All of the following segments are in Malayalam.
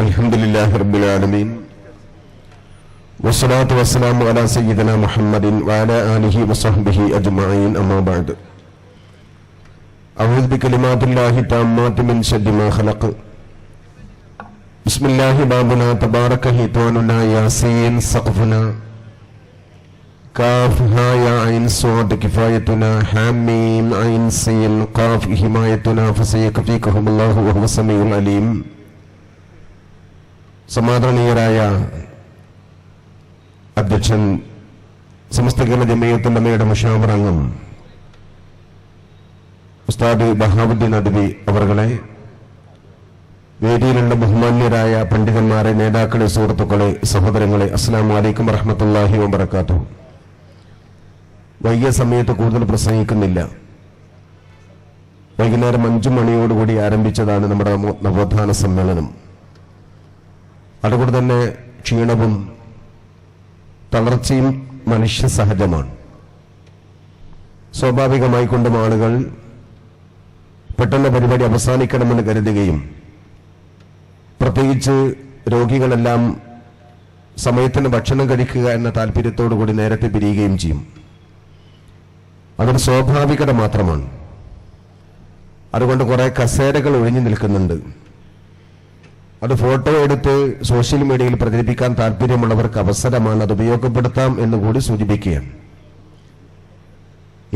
Alhamdulillah Rabbil Alameen. Wassalatu wassalamu ala Sayyidina Muhammadin wa ala alihi wa sahbihi ajma'in amma ba'd. A'udhu bi kalimatillahi tammati min sharri ma khalaq. Bismillahi babuna tabaraka hitanuna yasin saqfuna. Kaf ha ya ain su'ad kifayatuna hamim ain sin qaf himayatuna fasayakfikahumullahu wa huwa samiul alim. സമാദരണീയരായ അധ്യക്ഷൻ, സമസ്ത കേരള ജമിയത്തുലമയുടെ മുശാവറ അംഗം ഉസ്താദ് ബഹാവുദ്ദീൻ നദ്വി അവർകളെ, വേദിയിലുള്ള ബഹുമാന്യരായ പണ്ഡിതന്മാരെ, നേതാക്കളെ, സുഹൃത്തുക്കളെ, സഹോദരങ്ങളെ, അസ്സലാമു അലൈക്കും വറഹ്മത്തുള്ളാഹി വബറകാതുഹു. വൈകിയ സമയത്ത് കൂടുതൽ പ്രസംഗിക്കുന്നില്ല. വൈകുന്നേരം 5 മണിയോടുകൂടി ആരംഭിച്ചതാണ് നമ്മുടെ നവോത്ഥാന സമ്മേളനം. അതുകൊണ്ട് തന്നെ ക്ഷീണവും തളർച്ചയും മനുഷ്യ സഹജമാണ്. സ്വാഭാവികമായിക്കൊണ്ടും ആളുകൾ പെട്ടെന്ന് പരിപാടി അവസാനിക്കണമെന്ന് കരുതുകയും പ്രത്യേകിച്ച് രോഗികളെല്ലാം സമയത്തിന് ഭക്ഷണം കഴിക്കുക എന്ന താല്പര്യത്തോടു കൂടി നേരത്തെ പിരിയുകയും ചെയ്യും. അതൊരു സ്വാഭാവികത മാത്രമാണ്. അതുകൊണ്ട് കുറെ കസേരകൾ ഒഴിഞ്ഞു നിൽക്കുന്നുണ്ട്. അത് ഫോട്ടോ എടുത്ത് സോഷ്യൽ മീഡിയയിൽ പ്രചരിപ്പിക്കാൻ താല്പര്യമുള്ളവർക്ക് അവസരമാണ്, അത് ഉപയോഗപ്പെടുത്താം എന്നുകൂടി സൂചിപ്പിക്കുകയാണ്.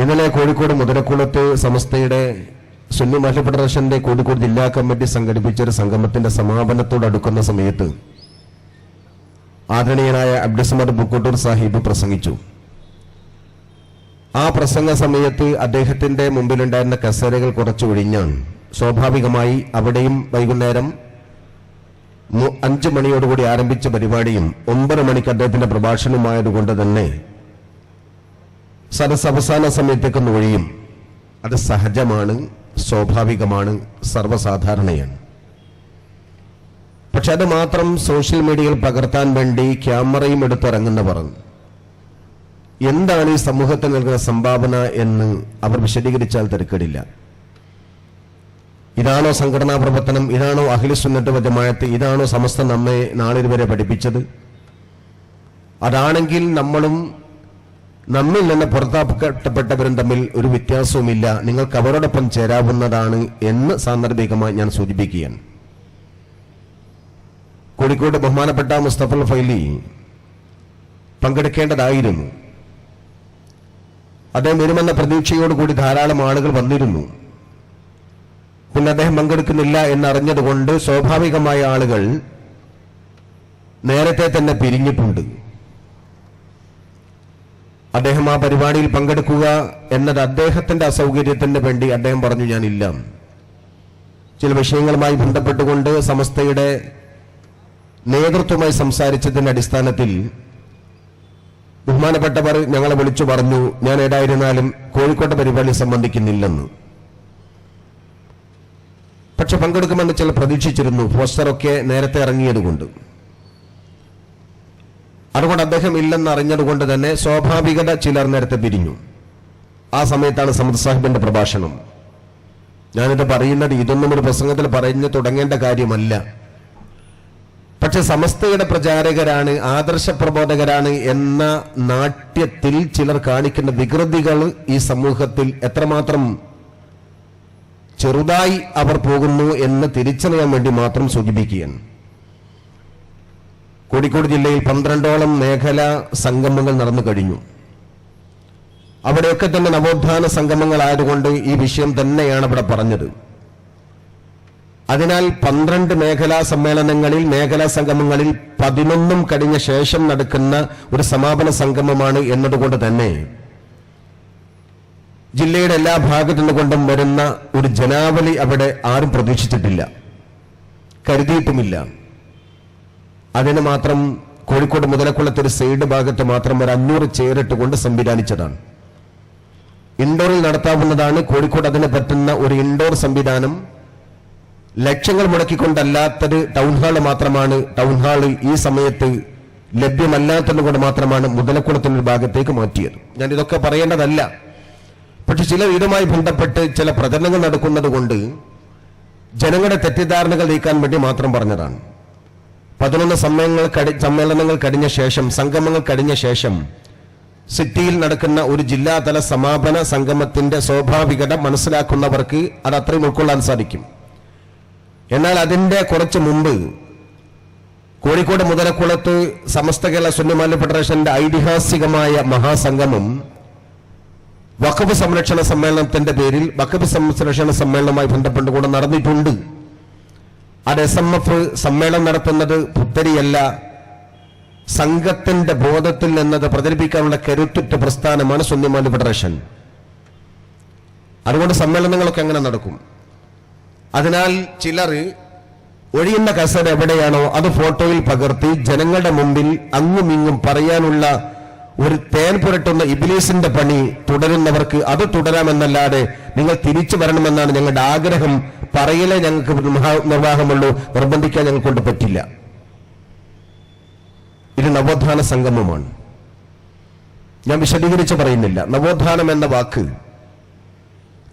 ഇന്നലെ കോഴിക്കോട് മുതലക്കുളത്ത് സമസ്തയുടെ സുന്നി മഹല്ല് ഫെഡറേഷന്റെ കോഴിക്കോട് ജില്ലാ കമ്മിറ്റി സംഘടിപ്പിച്ച ഒരു സംഗമത്തിന്റെ സമാപനത്തോടടുക്കുന്ന സമയത്ത് ആദരണീയനായ അബ്ദുസ്സമദ് ബുക്കോട്ടൂർ സാഹിബ് പ്രസംഗിച്ചു. ആ പ്രസംഗ സമയത്ത് അദ്ദേഹത്തിന്റെ മുമ്പിലുണ്ടായിരുന്ന കസേരകൾ കുറച്ച് ഒഴിഞ്ഞാണ്. സ്വാഭാവികമായി അവിടെയും വൈകുന്നേരം 5 മണിയോടുകൂടി ആരംഭിച്ച പരിപാടിയും 9 മണിക്ക് അദ്ദേഹത്തിന്റെ പ്രഭാഷണമായതുകൊണ്ട് തന്നെ സദസ് അവസാന സമയത്തേക്കൊന്ന് ഒഴിയും. അത് സഹജമാണ്, സ്വാഭാവികമാണ്, സർവ്വസാധാരണയാണ്. പക്ഷെ അത് മാത്രം സോഷ്യൽ മീഡിയയിൽ പകർത്താൻ വേണ്ടി ക്യാമറയും എടുത്തിറങ്ങുന്നവർ എന്താണ് ഈ സമൂഹത്തിൽ നൽകുന്ന സംഭാവന എന്ന് അവർ വിശദീകരിച്ചാൽ തിരക്കേടില്ല. ഇതാണോ സംഘടനാ പ്രവർത്തനം? ഇതാണോ അഹ്ലു സുന്നത്ത് വൽ ജമാഅത്ത്? ഇതാണോ സമസ്ത നമ്മെ നാളിൽ വരെ പഠിപ്പിച്ചത്? അതാണെങ്കിൽ നമ്മളും നമ്മിൽ നിന്ന് പുറത്താക്കപ്പെട്ടവരും തമ്മിൽ ഒരു വ്യത്യാസവുമില്ല. നിങ്ങൾക്ക് അവരോടൊപ്പം ചേരാവുന്നതാണ് എന്ന് സാന്ദർഭികമായി ഞാൻ സൂചിപ്പിക്കുകയാണ്. കോഴിക്കോട് ബഹുമാനപ്പെട്ട മുസ്തഫൽ ഫൈലി പങ്കെടുക്കേണ്ടതായിരുന്നു. അദ്ദേഹം വരുമെന്ന പ്രതീക്ഷയോടുകൂടി ധാരാളം ആളുകൾ വന്നിരുന്നു. പിന്നെ അദ്ദേഹം പങ്കെടുക്കുന്നില്ല എന്നറിഞ്ഞതുകൊണ്ട് സ്വാഭാവികമായ ആളുകൾ നേരത്തെ തന്നെ പിരിഞ്ഞിട്ടുണ്ട്. അദ്ദേഹം ആ പരിപാടിയിൽ പങ്കെടുക്കുക എന്നത് അദ്ദേഹത്തിന്റെ അസൗകര്യത്തിന് വേണ്ടി അദ്ദേഹം പറഞ്ഞു ഞാനില്ല. ചില വിഷയങ്ങളുമായി ബന്ധപ്പെട്ടുകൊണ്ട് സമസ്തയുടെ നേതൃത്വമായി സംസാരിച്ചതിന്റെ അടിസ്ഥാനത്തിൽ ബഹുമാനപ്പെട്ടവർ ഞങ്ങളെ വിളിച്ചു പറഞ്ഞു ഞാൻ ഏതായിരുന്നാലും കോഴിക്കോട്ടെ പരിപാടി സംബന്ധിക്കുന്നില്ലെന്ന്. പക്ഷെ പങ്കെടുക്കുമെന്ന് ചില പ്രതീക്ഷിച്ചിരുന്നു, പോസ്റ്ററൊക്കെ നേരത്തെ ഇറങ്ങിയതുകൊണ്ട്. അതുകൊണ്ട് അദ്ദേഹം ഇല്ലെന്ന് അറിഞ്ഞതുകൊണ്ട് തന്നെ സ്വാഭാവികത ചിലർ നേരത്തെ പിരിഞ്ഞു. ആ സമയത്താണ് സമദ് സാഹിബിന്റെ പ്രഭാഷണം. ഞാനിത് പറയുന്നത് ഇതൊന്നും ഒരു പ്രസംഗത്തിൽ പറഞ്ഞു തുടങ്ങേണ്ട കാര്യമല്ല. പക്ഷെ സമസ്തയുടെ പ്രചാരകരാണ്, ആദർശ പ്രബോധകരാണ് എന്ന നാട്യത്തിൽ ചിലർ കാണിക്കുന്ന വികൃതികൾ ഈ സമൂഹത്തിൽ എത്രമാത്രം ചെറുതായി അവർ പോകുന്നു എന്ന് തിരിച്ചറിയാൻ വേണ്ടി മാത്രം സൂചിപ്പിക്കുകയാണ്. കോഴിക്കോട് ജില്ലയിൽ 12ഓളം മേഖലാ സംഗമങ്ങൾ നടന്നു കഴിഞ്ഞു. അവിടെയൊക്കെ തന്നെ നവോത്ഥാന സംഗമങ്ങളായതുകൊണ്ട് ഈ വിഷയം തന്നെയാണ് ഇവിടെ പറഞ്ഞത്. അതിനാൽ 12 മേഖലാ സമ്മേളനങ്ങളിൽ, മേഖലാ സംഗമങ്ങളിൽ 11 കഴിഞ്ഞ ശേഷം നടക്കുന്ന ഒരു സമാപന സംഗമമാണ് എന്നതുകൊണ്ട് തന്നെ ജില്ലയുടെ എല്ലാ ഭാഗത്തു നിന്നുകൊണ്ടും വരുന്ന ഒരു ജനാവലി അവിടെ ആരും പ്രതീക്ഷിച്ചിട്ടില്ല, കരുതിയിട്ടുമില്ല. അതിന് മാത്രം കോഴിക്കോട് മുതലക്കുളത്ത് ഒരു സൈഡ് ഭാഗത്ത് മാത്രം ഒരു 500 ചെയറിട്ടുകൊണ്ട് സംവിധാനിച്ചതാണ്. ഇൻഡോറിൽ നടത്താവുന്നതാണ്. കോഴിക്കോട് അതിന് പറ്റുന്ന ഒരു ഇൻഡോർ സംവിധാനം ലക്ഷങ്ങൾ മുടക്കിക്കൊണ്ടല്ലാത്തത് ടൗൺ ഹാള് മാത്രമാണ്. ടൗൺ ഹാള് ഈ സമയത്ത് ലഭ്യമല്ലാത്തതുകൊണ്ട് മാത്രമാണ് മുതലക്കുളത്തിനൊരു ഭാഗത്തേക്ക് മാറ്റിയത്. ഞാൻ ഇതൊക്കെ പറയേണ്ടതല്ല. പക്ഷെ ചില ഇതുമായി ബന്ധപ്പെട്ട് ചില പ്രചരണങ്ങൾ നടക്കുന്നത് കൊണ്ട് ജനങ്ങളുടെ തെറ്റിദ്ധാരണകൾ നീക്കാൻ വേണ്ടി മാത്രം പറഞ്ഞതാണ്. 11 സമ്മേളനങ്ങൾ കഴിഞ്ഞ ശേഷം, സംഗമങ്ങൾ കഴിഞ്ഞ ശേഷം സിറ്റിയിൽ നടക്കുന്ന ഒരു ജില്ലാതല സമാപന സംഗമത്തിന്റെ സ്വാഭാവികത മനസ്സിലാക്കുന്നവർക്ക് അത് അത്രയും ഉൾക്കൊള്ളാൻ സാധിക്കും. എന്നാൽ അതിന്റെ കുറച്ച് മുമ്പ് കോഴിക്കോട് മുതലക്കുളത്ത് സമസ്ത കേരള സുന്നി മുഅല്ലിം ഫെഡറേഷന്റെ ഐതിഹാസികമായ മഹാസംഗമം വഖഫ് സംരക്ഷണ സമ്മേളനത്തിന്റെ പേരിൽ വഖഫ് സംരക്ഷണ സമ്മേളനവുമായി ബന്ധപ്പെട്ടുകൊണ്ട് നടന്നിട്ടുണ്ട്. അത് SMF സമ്മേളനം നടത്തുന്നത് പുത്തരിയല്ല, സംഘത്തിന്റെ ബോധത്തിൽ നിന്നത് പ്രചരിപ്പിക്കാനുള്ള കരുത്തുറ്റ പ്രസ്ഥാനമാണ് സുന്നി മുഅല്ലിം ഫെഡറേഷൻ. അതുകൊണ്ട് സമ്മേളനങ്ങളൊക്കെ അങ്ങനെ നടക്കും. അതിനാൽ ചിലർ ഒഴിയുന്ന കസേര എവിടെയാണോ അത് ഫോട്ടോയിൽ പകർത്തി ജനങ്ങളുടെ മുമ്പിൽ അങ്ങും ഇങ്ങും പറയാനുള്ള ഒരു തേൻ പുരട്ടുന്ന ഇബ്ലീസിന്റെ പണി തുടരുന്നവർക്ക് അത് തുടരാമെന്നല്ലാതെ നിങ്ങൾ തിരിച്ചു വരണമെന്നാണ് ഞങ്ങളുടെ ആഗ്രഹം. പറയലേ ഞങ്ങൾക്ക് നിർവാഹമുള്ളൂ, നിർബന്ധിക്കാൻ ഞങ്ങൾക്ക് കൊണ്ട് പറ്റില്ല. ഇത് നവോത്ഥാന സംഗമമാണ്. ഞാൻ വിശദീകരിച്ച് പറയുന്നില്ല. നവോത്ഥാനം എന്ന വാക്ക്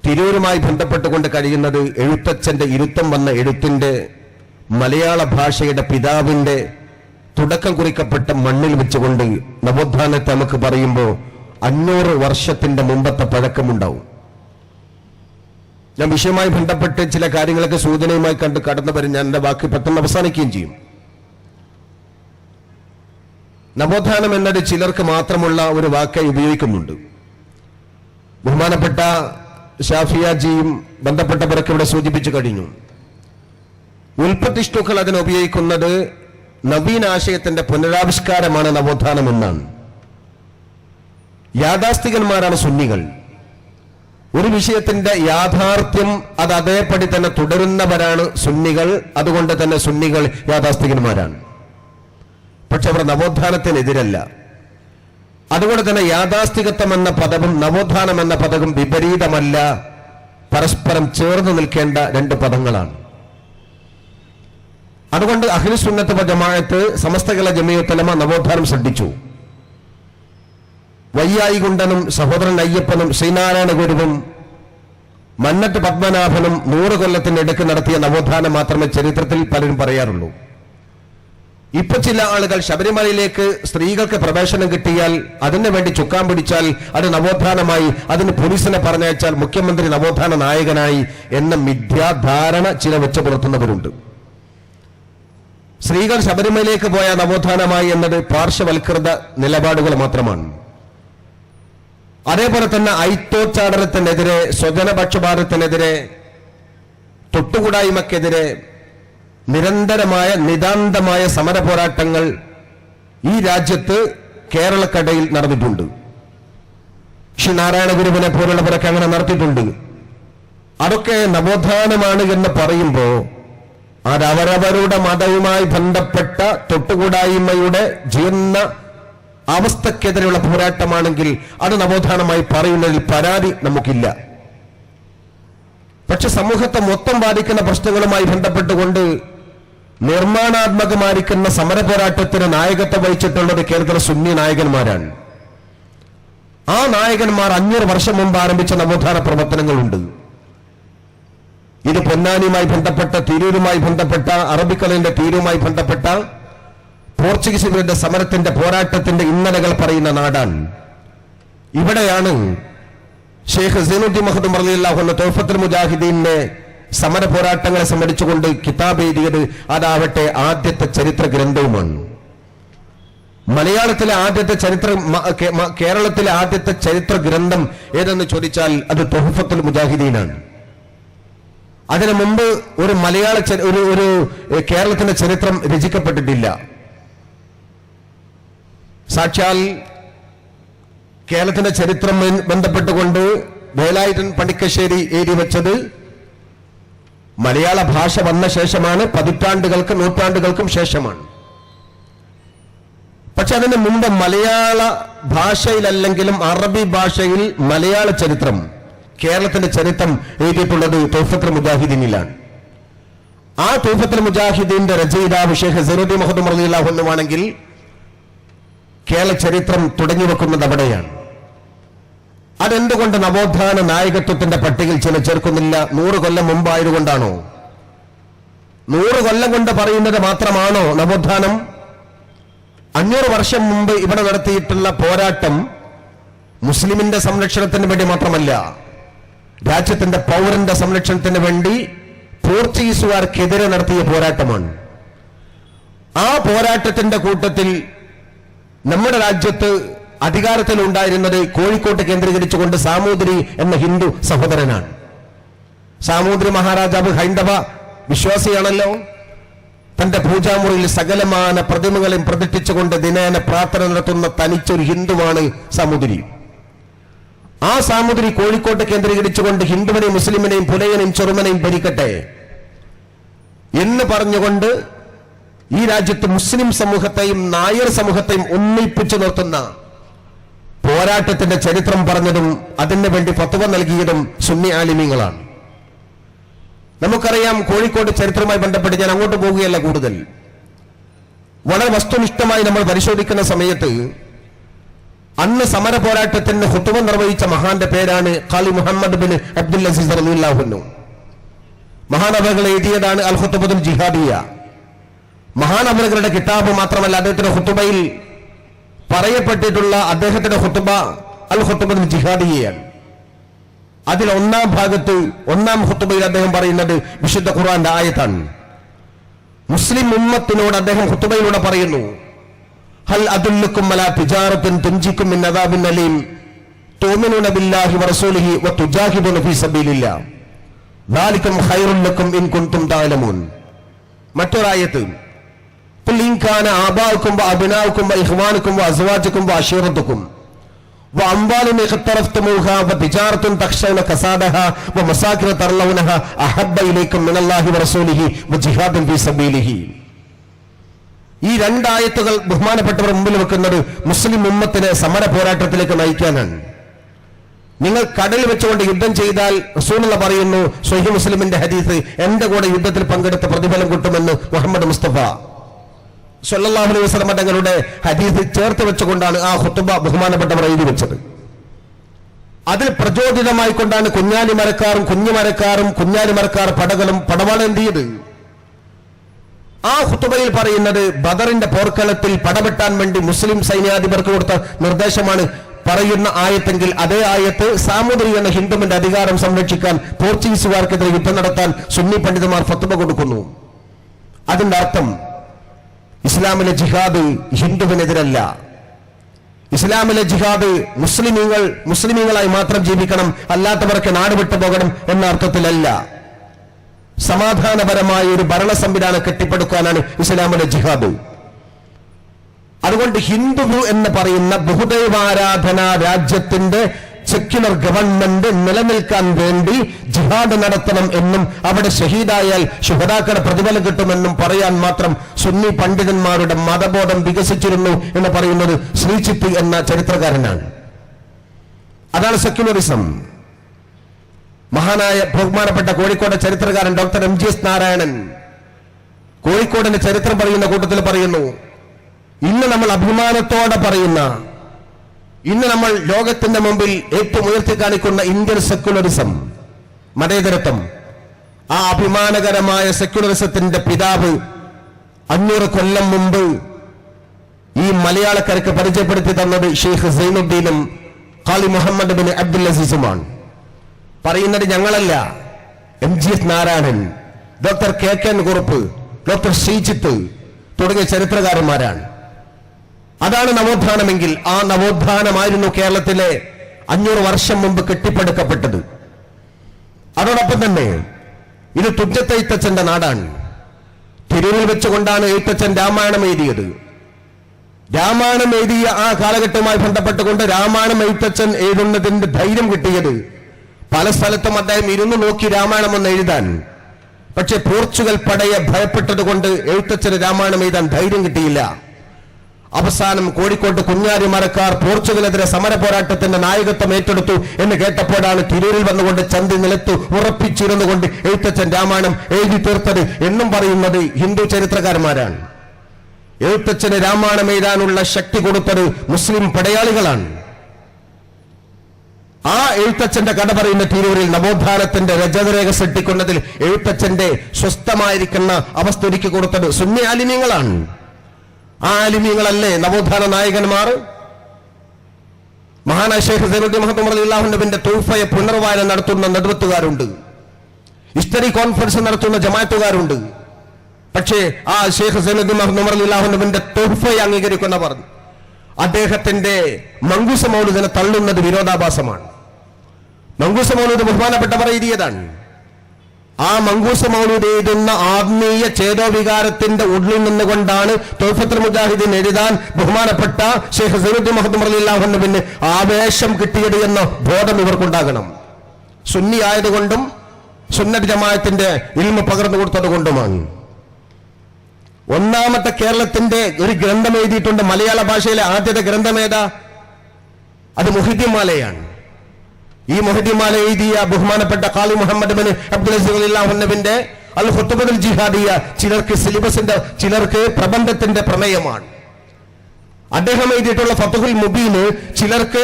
തിരൂരുമായി ബന്ധപ്പെട്ടുകൊണ്ട് കഴിയുന്നത് എഴുത്തച്ഛന്റെ ഇരുത്തം വന്ന എഴുത്തിന്റെ മലയാള ഭാഷയുടെ പിതാവിന്റെ തുടക്കം കുറിക്കപ്പെട്ട മണ്ണിൽ വെച്ചുകൊണ്ട് നവോത്ഥാനത്തെ നമുക്ക് പറയുമ്പോൾ 500 വർഷത്തിന്റെ മുമ്പത്തെ പഴക്കമുണ്ടാവും. ഞാൻ വിഷയവുമായി ബന്ധപ്പെട്ട് ചില കാര്യങ്ങളൊക്കെ സൂചനയുമായി കണ്ട് കടന്നു വരും. ഞാൻ എൻ്റെ വാക്ക് പെട്ടെന്ന് അവസാനിക്കുകയും ചെയ്യും. നവോത്ഥാനം എന്നത് ചിലർക്ക് മാത്രമുള്ള ഒരു വാക്കായി ഉപയോഗിക്കുന്നുണ്ട്. ബഹുമാനപ്പെട്ട ഷാഫിയാജിയും ബന്ധപ്പെട്ടവരൊക്കെ ഇവിടെ സൂചിപ്പിച്ചു കഴിഞ്ഞു. ഉൽപ്പത്തിഷ്ടുക്കൾ അതിനെ ഉപയോഗിക്കുന്നത് നവീനാശയത്തിന്റെ പുനരാവിഷ്കാരമാണ് നവോത്ഥാനം എന്നാണ്. യാഥാസ്ഥികന്മാരാണ് സുന്നികൾ. ഒരു വിഷയത്തിന്റെ യാഥാർത്ഥ്യം അത് അതേപടി തന്നെ തുടരുന്നവരാണ് സുന്നികൾ. അതുകൊണ്ട് തന്നെ സുന്നികൾ യാഥാസ്ഥികന്മാരാണ്. പക്ഷെ അവർ നവോത്ഥാനത്തിനെതിരല്ല. അതുകൊണ്ട് തന്നെ യാഥാസ്ഥികത്വം എന്ന പദവും നവോത്ഥാനം എന്ന പദവും വിപരീതമല്ല, പരസ്പരം ചേർന്ന് നിൽക്കേണ്ട 2 പദങ്ങളാണ്. അതുകൊണ്ട് അഹ്ലു സുന്നത്ത് വൽ ജമാഅത്ത് സമസ്ത കേരള ജമിയത്തുൽ ഉലമ നവോത്ഥാനം ശ്രദ്ധിച്ചു. വയ്യായികുണ്ടനും സഹോദരൻ അയ്യപ്പനും ശ്രീനാരായണ ഗുരുവും മന്നത്ത് പത്മനാഭനും 100 കൊല്ലത്തിനിടയ്ക്ക് നടത്തിയ നവോത്ഥാനം മാത്രമേ ചരിത്രത്തിൽ പലരും പറയാറുള്ളൂ. ഇപ്പൊ ചില ആളുകൾ ശബരിമലയിലേക്ക് സ്ത്രീകൾക്ക് പ്രവേശനം കിട്ടിയാൽ അതിനു വേണ്ടി ചുക്കാൻ പിടിച്ചാൽ അത് നവോത്ഥാനമായി, അതിന് പോലീസിനെ പറഞ്ഞയച്ചാൽ മുഖ്യമന്ത്രി നവോത്ഥാന നായകനായി എന്ന മിഥ്യാധാരണ ചില വെച്ച് പുലർത്തുന്നവരുണ്ട്. സ്ത്രീകൾ ശബരിമലയിലേക്ക് പോയ നവോത്ഥാനമായി എന്നത് പാർശ്വവൽകൃത നിലപാടുകൾ മാത്രമാണ്. അതേപോലെ തന്നെ ഐത്തോച്ചാടനത്തിനെതിരെ, സ്വജനപക്ഷപാതത്തിനെതിരെ, തൊട്ടുകൂടായ്മക്കെതിരെ നിരന്തരമായ നിതാന്തമായ സമര പോരാട്ടങ്ങൾ ഈ രാജ്യത്ത് കേരളക്കടയിൽ നടന്നിട്ടുണ്ട്. ശ്രീനാരായണ ഗുരുവിനെ പോലുള്ളവരൊക്കെ അങ്ങനെ നടത്തിയിട്ടുണ്ട്. അതൊക്കെ നവോത്ഥാനമാണ് എന്ന് പറയുമ്പോൾ അത് അവരവരുടെ മതവുമായി ബന്ധപ്പെട്ട തൊട്ടുകൂടായ്മയുടെ ജീർണ അവസ്ഥക്കെതിരെയുള്ള പോരാട്ടമാണെങ്കിൽ അത് നവോത്ഥാനമായി പറയുന്നതിൽ പരാതി നമുക്കില്ല. പക്ഷെ സമൂഹത്തെ മൊത്തം ബാധിക്കുന്ന പ്രശ്നങ്ങളുമായി ബന്ധപ്പെട്ടുകൊണ്ട് നിർമ്മാണാത്മകമായിരിക്കുന്ന സമര പോരാട്ടത്തിന് നായകത്വം വഹിച്ചിട്ടുള്ളത് കേരളത്തിലെ സുന്നി നായകന്മാരാണ്. ആ നായകന്മാർ 500 വർഷം മുമ്പ് ആരംഭിച്ച നവോത്ഥാന പ്രവർത്തനങ്ങളുണ്ട്. ഇത് പൊന്നാനിയുമായി ബന്ധപ്പെട്ട, തിരൂരുമായി ബന്ധപ്പെട്ട, അറബിക്കടലിന്റെ തീരുമായി ബന്ധപ്പെട്ട പോർച്ചുഗീസുകാരുടെ സമരത്തിന്റെ പോരാട്ടത്തിന്റെ ഇന്നലകൾ പറയുന്ന നാടാണ്. ഇവിടെയാണ് ഷെയ്ഖ് സൈനുദ്ദീൻ മഖ്ദൂം റളിയല്ലാഹു അൻഹു തൗഫത്തുൽ മുജാഹിദീന്റെ സമര പോരാട്ടങ്ങളെ സംബന്ധിച്ചുകൊണ്ട് കിതാബ് എഴുതിയത്. അതാവട്ടെ ആദ്യത്തെ ചരിത്ര ഗ്രന്ഥവുമാണ്. മലയാളത്തിലെ ആദ്യത്തെ കേരളത്തിലെ ആദ്യത്തെ ചരിത്ര ഗ്രന്ഥം ഏതെന്ന് ചോദിച്ചാൽ അത് തൗഫത്തുൽ മുജാഹിദീനാണ്. അതിനു മുമ്പ് ഒരു മലയാള ഒരു കേരളത്തിന്റെ ചരിത്രം രചിക്കപ്പെട്ടിട്ടില്ല. സാക്ഷാൽ കേരളത്തിന്റെ ചരിത്രം ബന്ധപ്പെട്ടുകൊണ്ട് വേലായുധൻ പണിക്കശ്ശേരി എഴുതി വെച്ചത് മലയാള ഭാഷ വന്ന ശേഷമാണ്, പതിറ്റാണ്ടുകൾക്കും നൂറ്റാണ്ടുകൾക്കും ശേഷമാണ്. പക്ഷെ അതിന് മുമ്പ് മലയാള ഭാഷയിലല്ലെങ്കിലും അറബി ഭാഷയിൽ മലയാള ചരിത്രം, കേരളത്തിന്റെ ചരിത്രം എഴുതിയിട്ടുള്ളത് തൗഫത്തുൽ മുജാഹിദീനിലാണ്. ആ തൗഫത്തുൽ മുജാഹിദീന്റെ രചയിതാവ് ഷെയ്ഖ് സൈനുദ്ദീൻ മഖ്ദൂം റളിയല്ലാഹു അൻഹു ആണെങ്കിൽ കേരള ചരിത്രം തുടങ്ങി വെക്കുന്നത് അവിടെയാണ്. അതെന്തുകൊണ്ട് നവോത്ഥാന നായകത്വത്തിന്റെ പട്ടികയിൽ ചില ചേർക്കുന്നില്ല? 100 കൊല്ലം മുമ്പായതുകൊണ്ടാണോ? 100 കൊല്ലം കൊണ്ട് പറയുന്നത് മാത്രമാണോ നവോത്ഥാനം? 500 വർഷം മുമ്പ് ഇവിടെ നടത്തിയിട്ടുള്ള പോരാട്ടം മുസ്ലിമിന്റെ സംരക്ഷണത്തിന് വേണ്ടി മാത്രമല്ല, രാജ്യത്തിന്റെ പൗരന്റെ സംരക്ഷണത്തിന് വേണ്ടി പോർച്ചുഗീസുകാർക്കെതിരെ നടത്തിയ പോരാട്ടമാണ്. ആ പോരാട്ടത്തിന്റെ കൂട്ടത്തിൽ നമ്മുടെ രാജ്യത്ത് അധികാരത്തിലുണ്ടായിരുന്നത് കോഴിക്കോട്ട് കേന്ദ്രീകരിച്ചുകൊണ്ട് സാമൂതിരി എന്ന ഹിന്ദു സഹോദരനാണ്. സാമൂതിരി മഹാരാജാവ് ഹൈന്ദവ വിശ്വാസിയാണല്ലോ. തന്റെ പൂജാമുറിയിൽ സകലമാന പ്രതിമകളെയും പ്രതിഷ്ഠിച്ചുകൊണ്ട് ദിനേന പ്രാർത്ഥന നടത്തുന്ന തനിച്ചൊരു ഹിന്ദുവാണ് സാമൂതിരി. ആ സാമൂതിരി കോഴിക്കോട്ട് കേന്ദ്രീകരിച്ചുകൊണ്ട് ഹിന്ദുവിനെയും മുസ്ലിമിനെയും പുലയനെയും ചെറുമനെയും ഭരിക്കട്ടെ എന്ന് പറഞ്ഞുകൊണ്ട് ഈ രാജ്യത്ത് മുസ്ലിം സമൂഹത്തെയും നായർ സമൂഹത്തെയും ഒന്നിപ്പിച്ചു നിർത്തുന്ന പോരാട്ടത്തിന്റെ ചരിത്രം പറഞ്ഞതും അതിനു വേണ്ടി ഫത്വ നൽകിയതും സുന്നി ആലിമീങ്ങളാണ്. നമുക്കറിയാം, കോഴിക്കോട് ചരിത്രവുമായി ബന്ധപ്പെട്ട് ഞാൻ അങ്ങോട്ട് പോവുകയല്ല കൂടുതൽ. വളരെ വസ്തുനിഷ്ഠമായി നമ്മൾ പരിശോധിക്കുന്ന സമയത്ത് അന്ന് സമര പോരാട്ടത്തിന് ഖുതുബ നിർവഹിച്ച മഹാന്റെ പേരാണ് ഖാലി മുഹമ്മദ് ബിൻ അബ്ദുൽ അസീസ് റളിയല്ലാഹു അൻഹു. മഹാനവറുകൾ എഴുതിയതാണ് അൽ ഖുതുബത്തുൽ ജിഹാദിയ. മഹാനവറുകളുടെ കിതാബ് മാത്രമല്ല, അദ്ദേഹത്തിന്റെ ഖുതുബയിൽ പറയപ്പെട്ടിട്ടുള്ള അദ്ദേഹത്തിന്റെ ഖുതുബ അൽ ഖുതുബത്തുൽ ജിഹാദിയയാണ്. അതിൽ ഒന്നാം ഭാഗത്ത് ഒന്നാം ഖുതുബയിൽ അദ്ദേഹം പറയുന്നത് വിശുദ്ധ ഖുർആന്റെ ആയത്താണ്. മുസ്ലിം ഉമ്മത്തിനോട് അദ്ദേഹം ഖുതുബയിലൂടെ പറയുന്നു, ഹൽ അദുല്ലുക്കും അലാ തിജാറത്തിൻ തുൻജിക്കും മിൻ അദാബിൻ അലീം തുഅ്മിനൂന ബില്ലാഹി വറസൂലിഹി വതുജാഹിദൂന ഫീ സബീലില്ലാഹ് ദാലികും ഖൈറുൽ ലക്കും ഇൻ കുൻതും തഅലമൂൻ. മറ്റൊരായത്ത്, ഖുൽ ഇൻ കാന ആബാഉക്കും വഅബ്നാഉക്കും വഇഖ്വാനുക്കും വഅസ്വാജുക്കും വഅശീറത്തുക്കും وأموال اقترفتموها وتجارة تخشون كسادها ومساكن ترضونها أحب إليكم من الله ورسوله وجهاد في سبيله. ഈ രണ്ടായത്തുകൾ ബഹുമാനപ്പെട്ടവർ മുമ്പിൽ വെക്കുന്നത് മുസ്ലിം ഉമ്മത്തിനെ സമര പോരാട്ടത്തിലേക്ക് നയിക്കാനാണ്. നിങ്ങൾ കടൽ വെച്ചുകൊണ്ട് യുദ്ധം ചെയ്താൽ റസൂലുള്ള പറയുന്നു, സ്വഹീഹ് മുസ്ലിമിന്റെ ഹദീസ്, എന്റെ കൂടെ യുദ്ധത്തിൽ പങ്കെടുത്ത പ്രതിഫലം കിട്ടുമെന്ന് മുഹമ്മദ് മുസ്തഫ സല്ലല്ലാഹു അലൈഹി വസല്ലം തങ്ങളുടെ ഹദീസ് ചേർത്ത് വെച്ചുകൊണ്ടാണ് ആ ഖുതുബ ബഹുമാനപ്പെട്ടവർ എഴുതി വെച്ചത്. അതിൽ പ്രചോദിതമായി കൊണ്ടാണ് കുഞ്ഞാലിമരക്കാരും കുഞ്ഞാലിമരക്കാർ പടകളും പടവാളേന്തിയത്. ആ ഖുതുബയിൽ പറയുന്നത് ബദറിന്റെ പോർക്കളത്തിൽ പടവെട്ടാൻ വേണ്ടി മുസ്ലിം സൈന്യാധിപർക്ക് കൊടുത്ത നിർദ്ദേശമാണ് പറയുന്ന ആയത്തെങ്കിൽ, അതേ ആയത്ത് സാമൂതിരി എന്ന ഹിന്ദുവിന്റെ അധികാരം സംരക്ഷിക്കാൻ പോർച്ചുഗീസുകാർക്കെതിരെ യുദ്ധം നടത്താൻ സുന്നി പണ്ഡിതന്മാർ ഫത്വ കൊടുക്കുന്നു. അതിന്റെ അർത്ഥം ഇസ്ലാമിലെ ജിഹാദ് ഹിന്ദുവിനെതിരല്ല. ഇസ്ലാമിലെ ജിഹാദ് മുസ്ലിമീങ്ങളായി മാത്രം ജീവിക്കണം, അല്ലാത്തവർക്ക് നാട് വിട്ടു പോകണം എന്ന അർത്ഥത്തിലല്ല. സമാധാനപരമായ ഒരു ഭരണ സംവിധാനം കെട്ടിപ്പടുക്കാനാണ് ഇസ്ലാമിലെ ജിഹാദ്. അതുകൊണ്ട് ഹിന്ദു എന്ന് പറയുന്ന ബഹുദൈവാരാധന രാജ്യത്തിന്റെ സെക്യുലർ ഗവൺമെന്റ് നിലനിൽക്കാൻ വേണ്ടി ജിഹാദ് നടത്തണം എന്നും അവിടെ ഷഹീദായാൽ ശുഹദാക്കളുടെ പ്രതിഫലം കിട്ടുമെന്നും പറയാൻ മാത്രം സുന്നി പണ്ഡിതന്മാരുടെ മതബോധം വികസിച്ചിരുന്നു എന്ന് പറയുന്നത് ശ്രീചിത്ത് എന്ന ചരിത്രകാരനാണ്. അതാണ് സെക്യുലറിസം. മഹാനായ ബഹുമാനപ്പെട്ട കോഴിക്കോട് ചരിത്രകാരൻ ഡോക്ടർ MGS നാരായണൻ കോഴിക്കോടിന്റെ ചരിത്രം പറയുന്ന കൂട്ടത്തിൽ പറയുന്നു, ഇന്ന് നമ്മൾ അഭിമാനത്തോടെ പറയുന്ന, ഇന്ന് നമ്മൾ ലോകത്തിന്റെ മുമ്പിൽ ഏറ്റവും ഉയർത്തി കാണിക്കുന്ന ഇന്ത്യൻ സെക്യുലറിസം, മതേതരത്വം, ആ അഭിമാനകരമായ സെക്യുലറിസത്തിന്റെ പിതാവ് 500 കൊല്ലം മുമ്പ് ഈ മലയാളക്കാർക്ക് പരിചയപ്പെടുത്തി തന്നത് ഷെയ്ഖ് സൈനുദ്ദീനും ഖാലി മുഹമ്മദ് ബിൻ അബ്ദുൽ അസീസുമാണ്. പറയുന്നത് ഞങ്ങളല്ല, MGS Narayanan, doctor KK Kurup, doctor Sreejith തുടങ്ങിയ ചരിത്രകാരന്മാരാണ്. അതാണ് നവോത്ഥാനമെങ്കിൽ ആ നവോത്ഥാനമായിരുന്നു കേരളത്തിലെ 500 വർഷം മുമ്പ് കെട്ടിപ്പടുക്കപ്പെട്ടത്. അതോടൊപ്പം തന്നെ ഇത് തുഞ്ചത്ത് എഴുത്തച്ഛന്റെ നാടാണ്. തിരൂരിൽ വെച്ചുകൊണ്ടാണ് എഴുത്തച്ഛൻ രാമായണം എഴുതിയത്. രാമായണം എഴുതിയ ആ കാലഘട്ടവുമായി ബന്ധപ്പെട്ടുകൊണ്ട് രാമായണം എഴുത്തച്ഛൻ എഴുതുന്നതിന്റെ ധൈര്യം കിട്ടിയത് പല സ്ഥലത്തും അദ്ദേഹം ഇരുന്ന് നോക്കി രാമായണം എന്ന് എഴുതാൻ. പക്ഷെ പോർച്ചുഗൽ പടയെ ഭയപ്പെട്ടത് കൊണ്ട് എഴുത്തച്ഛന് രാമായണം എഴുതാൻ ധൈര്യം കിട്ടിയില്ല. അവസാനം കോഴിക്കോട്ട് കുഞ്ഞാലിമരക്കാർ പോർച്ചുഗലിനെതിരെ സമര പോരാട്ടത്തിന്റെ നായകത്വം ഏറ്റെടുത്തു എന്ന് കേട്ടപ്പോഴാണ് തിരൂരിൽ വന്നുകൊണ്ട് ചന്തി നിലത്ത് ഉറപ്പിച്ചിരുന്നുകൊണ്ട് എഴുത്തച്ഛൻ രാമായണം എഴുതി തീർത്തത് എന്നും പറയുന്നത് ഹിന്ദു ചരിത്രകാരന്മാരാണ്. എഴുത്തച്ഛന് രാമായണം എഴുതാനുള്ള ശക്തി കൊടുത്തത് മുസ്ലിം പടയാളികളാണ്. ആ എഴുത്തച്ഛന്റെ കഥ പറയുന്ന തിരൂരിൽ നവോത്ഥാനത്തിന്റെ രജതരേഖ സൃഷ്ടിക്കുന്നതിൽ എഴുത്തച്ഛന്റെ സ്വസ്ഥമായിരിക്കുന്ന അവസ്ഥ ഒരുക്കി കൊടുത്തത് സുന്നി ആലിമീങ്ങളാണ്. ആ ആലിമീങ്ങളല്ലേ നവോത്ഥാന നായകന്മാർ? മഹാനായ ശൈഖ് സൈനുദ്ദീൻ മഹ്ദൂം റളിയല്ലാഹു അൻഹുവിന്റെ തൗഫയെ പുനർവായന നടത്തുന്ന നെടുവത്തുകാരുണ്ട്, ഹിസ്റ്ററി കോൺഫറൻസ് നടത്തുന്ന ജമാഅത്തുകാരുണ്ട്. പക്ഷേ ആ ശൈഖ് സൈനുദ്ദീൻ മഹ്ദൂം റളിയല്ലാഹു അൻഹുവിന്റെ തൗഫയെ അംഗീകരിക്കുന്നവർ അദ്ദേഹത്തിന്റെ മങ്കൂസ മൗലൂദിനെ തള്ളുന്നത് വിരോധാഭാസമാണ്. മങ്കൂസ മൗലൂദ് ബഹുമാനപ്പെട്ടവർ എഴുതിയതാണ്. ആ മങ്കൂസ മൗലൂദ് എഴുതുന്ന ആത്മീയ ചേതോവികാരത്തിന്റെ ഉള്ളിൽ നിന്നുകൊണ്ടാണ് തൗഫത്തുൽ മുജാഹിദീൻ എഴുതാൻ ബഹുമാനപ്പെട്ട ശൈഖ് സൈനുദ്ദീൻ മഹ്ദൂം റളിയല്ലാഹു അൻഹുവിന് ആവേശം കിട്ടിയത് എന്ന ബോധം ഇവർക്കുണ്ടാകണം. സുന്നി ആയതുകൊണ്ടും സുന്നത്ത് ജമാഅത്തിന്റെ ഇൽമു പകർന്നു കൊടുത്തത് കൊണ്ടുമാണ്. ഒന്നാമത്തെ കേരളത്തിന്റെ ഒരു ഗ്രന്ഥം എഴുതിയിട്ടുണ്ട് മലയാള ഭാഷയിലെ ആദ്യത്തെ ഗ്രന്ഥമേതാ? അത് മുഹിദ്ദീൻ മാലയാണ്. ഈ മുഹിദ്ദീൻ മാല എഴുതിയ ബഹുമാനപ്പെട്ട ഖാലി മുഹമ്മദ് ബിൻ അബ്ദുൽ അസീസ് റളിയല്ലാഹു അൻഹുവിന്റെ അൽ ഖുതുബത്തുൽ ജിഹാദിയ ചിലർക്ക് സിലബസിന്റെ, ചിലർക്ക് പ്രബന്ധത്തിന്റെ പ്രമേയമാണ്. അദ്ദേഹം എഴുതിയിട്ടുള്ള ഫത്ഹുൽ മുബീൻ ചിലർക്ക്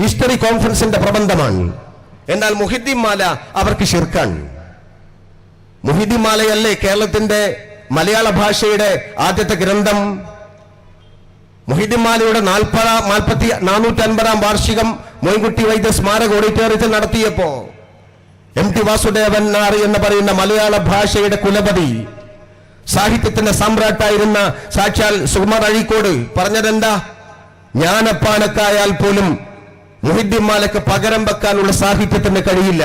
ഹിസ്റ്ററി കോൺഫറൻസിന്റെ പ്രബന്ധമാണ്. എന്നാൽ മുഹിദ്ദീൻ മാല അവർക്ക് ശിർക്കാണ്. മുഹിദ്ദീൻ മാലയല്ലേ കേരളത്തിന്റെ മലയാള ഭാഷയുടെ ആദ്യത്തെ ഗ്രന്ഥം? മുഹിദ്ദീൻ മാലയുടെ 450 വാർഷികം മോയിൻകുട്ടി വൈദ്യ സ്മാരക ഓഡിറ്റോറിയത്തിൽ നടത്തിയപ്പോ MT വാസുദേവൻ നായർ എന്ന് പറയുന്ന മലയാള ഭാഷയുടെ കുലപതി, സാഹിത്യത്തിന്റെ സമ്രാട്ടായിരുന്ന സാക്ഷാൽ സുകുമാർ അഴീക്കോട് പറഞ്ഞതെന്താ? ജ്ഞാനപ്പാനക്കായാൽ പോലും മുഹിദ്ദീൻ മാലയ്ക്ക് പകരം വെക്കാനുള്ള സാഹിത്യത്തിന് കഴിയില്ല.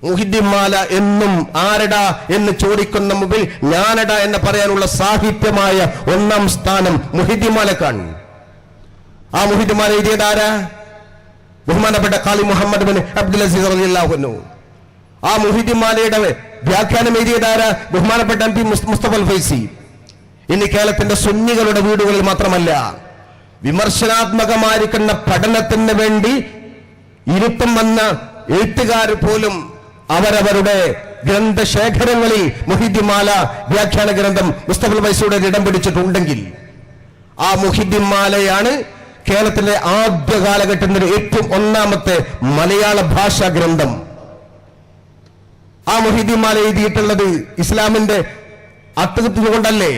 മുഹിദ്ദീൻ മാല എന്നും ആരടാ എന്ന് ചോദിക്കുന്ന മുമ്പിൽ ഞാനടാ എന്ന് പറയാനുള്ള സാഹിത്യമായ ഒന്നാം സ്ഥാനം മുഹിദ്ദീൻ മാലക്കാണ്. ആ മുഹിദ്ദീൻ മാല എഴുതിയതാരാ? ബഹുമാനപ്പെട്ട ഖാലി മുഹമ്മദ് ബിൻ അബ്ദുൽ അസീസ് റളിയല്ലാഹു അൻഹു. ആ മുഹിദ്ദീൻ മാലയുടെ വ്യാഖ്യാനം എഴുതിയതാരാ? ബഹുമാനപ്പെട്ട MP മുസ്തഫൽ ഫൈസി. ഇനി കേരളത്തിന്റെ സുന്നികളുടെ വീടുകളിൽ മാത്രമല്ല, വിമർശനാത്മകമായിരിക്കുന്ന പഠനത്തിന് വേണ്ടി ഇരുത്തം വന്ന എഴുത്തുകാർ പോലും അവരവരുടെ ഗ്രന്ഥശേഖരങ്ങളിൽ മുഹിദ്ദീൻ മാല വ്യാഖ്യാന ഗ്രന്ഥം മുസ്തഫൽ ഫൈസിയുടെ ഇടം പിടിച്ചിട്ടുണ്ടെങ്കിൽ ആ മുഹിദ്ദീൻ മാലയാണ് കേരളത്തിലെ ആദ്യ കാലഘട്ടത്തിലെ ഏറ്റവും ഒന്നാമത്തെ മലയാള ഭാഷാ ഗ്രന്ഥം. ആ മുഹിദ്ദീൻ മാല എഴുതിയിട്ടുള്ളത് ഇസ്ലാമിന്റെ അർത്ഥത്തിൽ കൊണ്ടല്ലേ?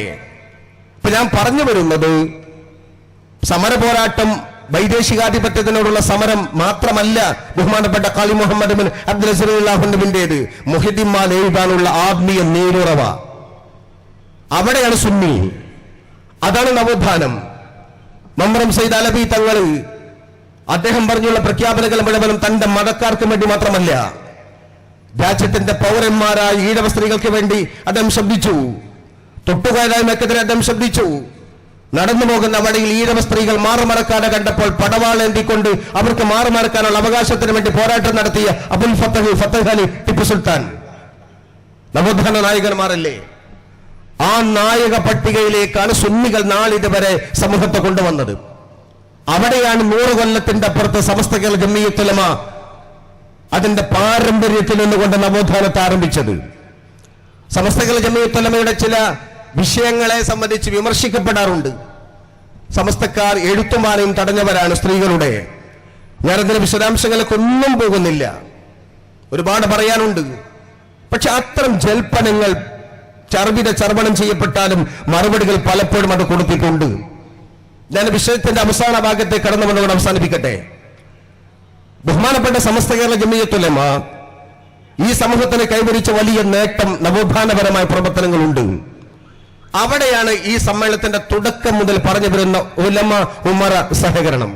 ഇപ്പൊ ഞാൻ പറഞ്ഞു വരുന്നത് സമര പോരാട്ടം, വൈദേശികാധിപത്യത്തിനോടുള്ള സമരം മാത്രമല്ല ബഹുമാനപ്പെട്ട ഖാലി മുഹമ്മദ് ബിൻ അബ്ദുൽ അസീസ് റളിയല്ലാഹു അൻഹുവിന്റേത്. മുഹിദ്ദീൻ മാല എഴുതാനുള്ള ആത്മീയ നീരുറവ അവിടെയാണ് സുന്നി, അതാണ് നവോത്ഥാനം. മമ്രം സയ്യിദ് അലവി തങ്ങൾ അദ്ദേഹം പറഞ്ഞുള്ള പ്രഖ്യാപനങ്ങൾ മുഴുവനും തന്റെ മതക്കാർക്ക് വേണ്ടി മാത്രമല്ല, രാജ്യത്തിന്റെ പൗരന്മാരായ ഈഴവ സ്ത്രീകൾക്ക് വേണ്ടി അദ്ദേഹം ശബ്ദിച്ചു. തൊട്ടുകാരായ്മക്കെതിരെ അദ്ദേഹം ശബ്ദിച്ചു. നടന്നു പോകുന്ന വഴിയിൽ ഈഴവ സ്ത്രീകൾ മാറുമറക്കാതെ കണ്ടപ്പോൾ പടവാളേന്തിക്കൊണ്ട് അവർക്ക് മാറുമറക്കാനുള്ള അവകാശത്തിന് വേണ്ടി പോരാട്ടം നടത്തിയ അബുൽ ഫത്തഹ് അലി ടിപ്പു സുൽത്താൻ നവോത്ഥാന നായകന്മാരല്ലേ? ആ നായക പട്ടികയിലേക്കാണ് സുന്നികൾ നാളിതുവരെ സമൂഹത്തെ കൊണ്ടുവന്നത്. അവിടെയാണ് 100 കൊല്ലത്തിന്റെ അപ്പുറത്ത് സമസ്ത കേരള ജംഇയ്യത്തുൽ ഉലമ അതിന്റെ പാരമ്പര്യത്തിൽ നിന്നുകൊണ്ട് നവോത്ഥാനത്തെ ആരംഭിച്ചത്. സമസ്ത കേരള ജംഇയ്യത്തുൽ ഉലമയുടെ ചില വിഷയങ്ങളെ സംബന്ധിച്ച് വിമർശിക്കപ്പെടാറുണ്ട്. സമസ്തക്കാർ എഴുത്തുമാരെയും തടഞ്ഞവരാണ് സ്ത്രീകളുടെ. ഞാനതിന്റെ വിശദാംശങ്ങളിലേക്ക് ഒന്നും പോകുന്നില്ല, ഒരുപാട് പറയാനുണ്ട്. പക്ഷെ അത്തരം ജൽപ്പനങ്ങൾ ചർവണം ചെയ്യപ്പെട്ടാലും മറുപടികൾ പലപ്പോഴും അത് കൊടുത്തിട്ടുണ്ട്. ഞാൻ വിഷയത്തിന്റെ അവസാന ഭാഗത്തെ കടന്നു വന്നുകൊണ്ട് അവസാനിപ്പിക്കട്ടെ. ബഹുമാനപ്പെട്ട സമസ്ത കേരള ജംഇയ്യത്തുൽ ഉലമ ഈ സമൂഹത്തിന് കൈവരിച്ച വലിയ നേട്ടം, നവോത്ഥാനപരമായ പ്രവർത്തനങ്ങളുണ്ട്. അവിടെയാണ് ഈ സമ്മേളനത്തിന്റെ തുടക്കം മുതൽ പറഞ്ഞു വരുന്ന ഉലമ ഉമറ സഹകരണം.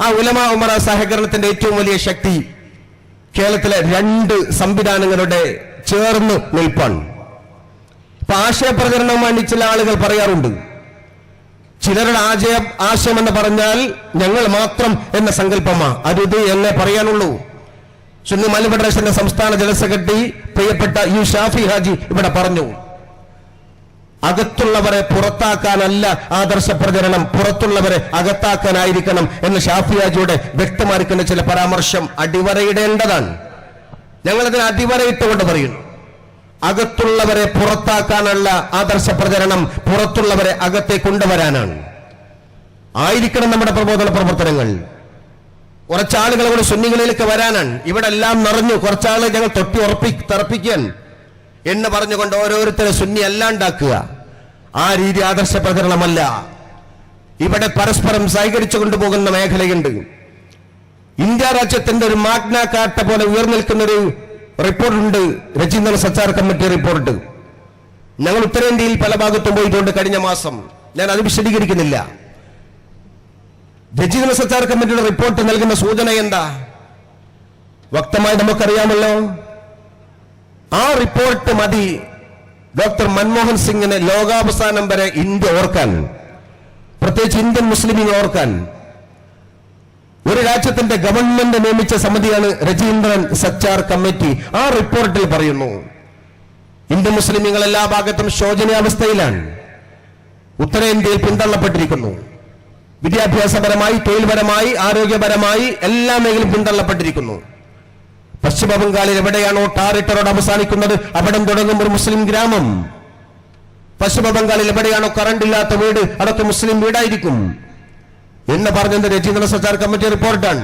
ആ ഉലമ ഉമറ സഹകരണത്തിന്റെ ഏറ്റവും വലിയ ശക്തി കേരളത്തിലെ 2 സംവിധാനങ്ങളുടെ ചേർന്ന് നിൽപ്പാണ്. ഇപ്പൊ ആശയപ്രചരണവുമായി ചില ആളുകൾ പറയാറുണ്ട്, ചിലരുടെ ആശയം എന്ന് പറഞ്ഞാൽ ഞങ്ങൾ മാത്രം എന്ന സങ്കല്പമാ, അത് എന്നേ പറയാനുള്ളൂ. സുന്നി മലി ഫെഡറേഷന്റെ സംസ്ഥാന ജനറൽ സെക്രട്ടറി പ്രിയപ്പെട്ട യു ഷാഫി ഹാജി ഇവിടെ പറഞ്ഞു, അകത്തുള്ളവരെ പുറത്താക്കാനല്ല ആദർശ പ്രചരണം, പുറത്തുള്ളവരെ അകത്താക്കാനായിരിക്കണം എന്ന് ഷാഫി ഹാജിയുടെ വ്യക്തമായിരിക്കുന്ന ചില പരാമർശം അടിവരയിടേണ്ടതാണ്. ഞങ്ങളതിന് അടിവരയിട്ടുകൊണ്ട് പറയുന്നു, അകത്തുള്ളവരെ പുറത്താക്കാനുള്ള ആദർശ പ്രചരണം പുറത്തുള്ളവരെ അകത്തെ കൊണ്ടുവരാനാണ് ആയിരിക്കണം നമ്മുടെ പ്രബോധന പ്രവർത്തനങ്ങൾ. കുറച്ചാളുകൾ കൂടെ സുന്നികളിലേക്ക് വരാനാണ്. ഇവിടെ എല്ലാം നിറഞ്ഞു, കുറച്ചാളുകൾ ഞങ്ങൾ തറപ്പിക്കാൻ എന്ന് പറഞ്ഞുകൊണ്ട് ഓരോരുത്തരെ സുന്നി അല്ലാണ്ടാക്കുക. ആ രീതി ആദർശ പ്രചരണമല്ല. ഇവിടെ പരസ്പരം സഹകരിച്ചു കൊണ്ടുപോകുന്ന മേഖലയുണ്ട്. ഇന്ത്യ രാജ്യത്തിന്റെ ഒരു മാഗ്ന കാർട്ട പോലെ ഉയർന്നിൽക്കുന്ന ഒരു റിപ്പോർട്ടുണ്ട്, രജീന്ദ്രൻ സച്ചാർ കമ്മിറ്റി റിപ്പോർട്ട്. ഞങ്ങൾ ഉത്തരേന്ത്യയിൽ പല ഭാഗത്തും പോയിട്ടുണ്ട് കഴിഞ്ഞ മാസം. ഞാൻ അത് വിശദീകരിക്കുന്നില്ല. രജീന്ദ്രൻ സച്ചാർ കമ്മിറ്റിയുടെ റിപ്പോർട്ട് നൽകുന്ന സൂചന എന്താ വ്യക്തമായി നമുക്കറിയാമല്ലോ. ആ റിപ്പോർട്ട് മതി ഡോക്ടർ മൻമോഹൻ സിംഗിനെ ലോകാവസാനം വരെ ഇന്ത്യ ഓർക്കാൻ, പ്രത്യേകിച്ച് ഇന്ത്യൻ മുസ്ലിമിനെ ഓർക്കാൻ. ഒരു രാജ്യത്തിന്റെ ഗവൺമെന്റ് നിയമിച്ച സമിതിയാണ് രജീന്ദ്രൻ സച്ചാർ കമ്മിറ്റി. ആ റിപ്പോർട്ടിൽ പറയുന്നു ഇന്ത്യൻ മുസ്ലിമീങ്ങൾ എല്ലാ ഭാഗത്തും ശോചനീയാവസ്ഥയിലാണ്. ഉത്തരേന്ത്യയിൽ പിന്തള്ളപ്പെട്ടിരിക്കുന്നു. വിദ്യാഭ്യാസപരമായി, തൊഴിൽപരമായി, ആരോഗ്യപരമായി എല്ലാ മേഖലയും പിന്തള്ളപ്പെട്ടിരിക്കുന്നു. പശ്ചിമ ബംഗാളിൽ എവിടെയാണോ ടാറിട്ട റോഡ് അവസാനിക്കുന്നത് അവിടെ തുടങ്ങും ഒരു മുസ്ലിം ഗ്രാമം. പശ്ചിമ ബംഗാളിൽ എവിടെയാണോ കറണ്ട് ഇല്ലാത്ത വീട് അതൊക്കെ മുസ്ലിം വീടായിരിക്കും എന്ന് പറഞ്ഞത് രജീന്ദ്ര സച്ചാർ കമ്മിറ്റി റിപ്പോർട്ടാണ്.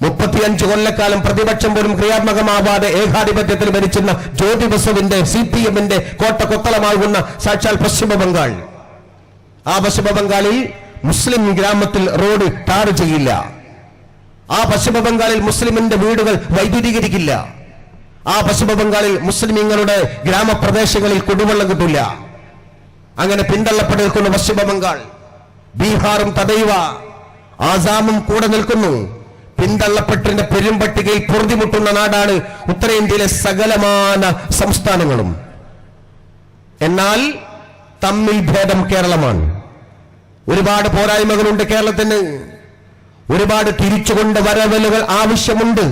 35 കൊല്ലക്കാലം പ്രതിപക്ഷം പോലും ക്രിയാത്മകമാവാതെ ഏകാധിപത്യത്തിൽ ഭരിച്ചിരുന്ന ജ്യോതി ബസുവിന്റെ CPM-ന്റെ കോട്ടക്കൊത്തളമാകുന്ന സാക്ഷാൽ പശ്ചിമ ബംഗാൾ. ആ പശ്ചിമ ബംഗാളിൽ മുസ്ലിം ഗ്രാമത്തിൽ റോഡ് ടാർ ചെയ്യില്ല. ആ പശ്ചിമ ബംഗാളിൽ മുസ്ലിമിന്റെ വീടുകൾ വൈദ്യുതീകരിക്കില്ല. ആ പശ്ചിമ ബംഗാളിൽ മുസ്ലിമീങ്ങളുടെ ഗ്രാമപ്രദേശങ്ങളിൽ കുടിവെള്ളം കിട്ടില്ല. അങ്ങനെ പിന്തള്ളപ്പെട്ട് നിൽക്കുന്ന പശ്ചിമ ബംഗാൾ, ബീഹാറും തദൈവ, ആസാമും കൂടെ നിൽക്കുന്നു. പിന്തള്ളപ്പെട്ടിന്റെ പെരുമ്പട്ടികയിൽ പൊറുതിമുട്ടുന്ന നാടാണ് ഉത്തരേന്ത്യയിലെ സകലമാന സംസ്ഥാനങ്ങളും. എന്നാൽ തമ്മിൽ ഭേദം കേരളമാണ്. ഒരുപാട് പോരായ്മകളുണ്ട് കേരളത്തിന്. ഒരുപാട് തിരിച്ചുകൊണ്ട് വരവലുകൾ ആവശ്യമുണ്ട്.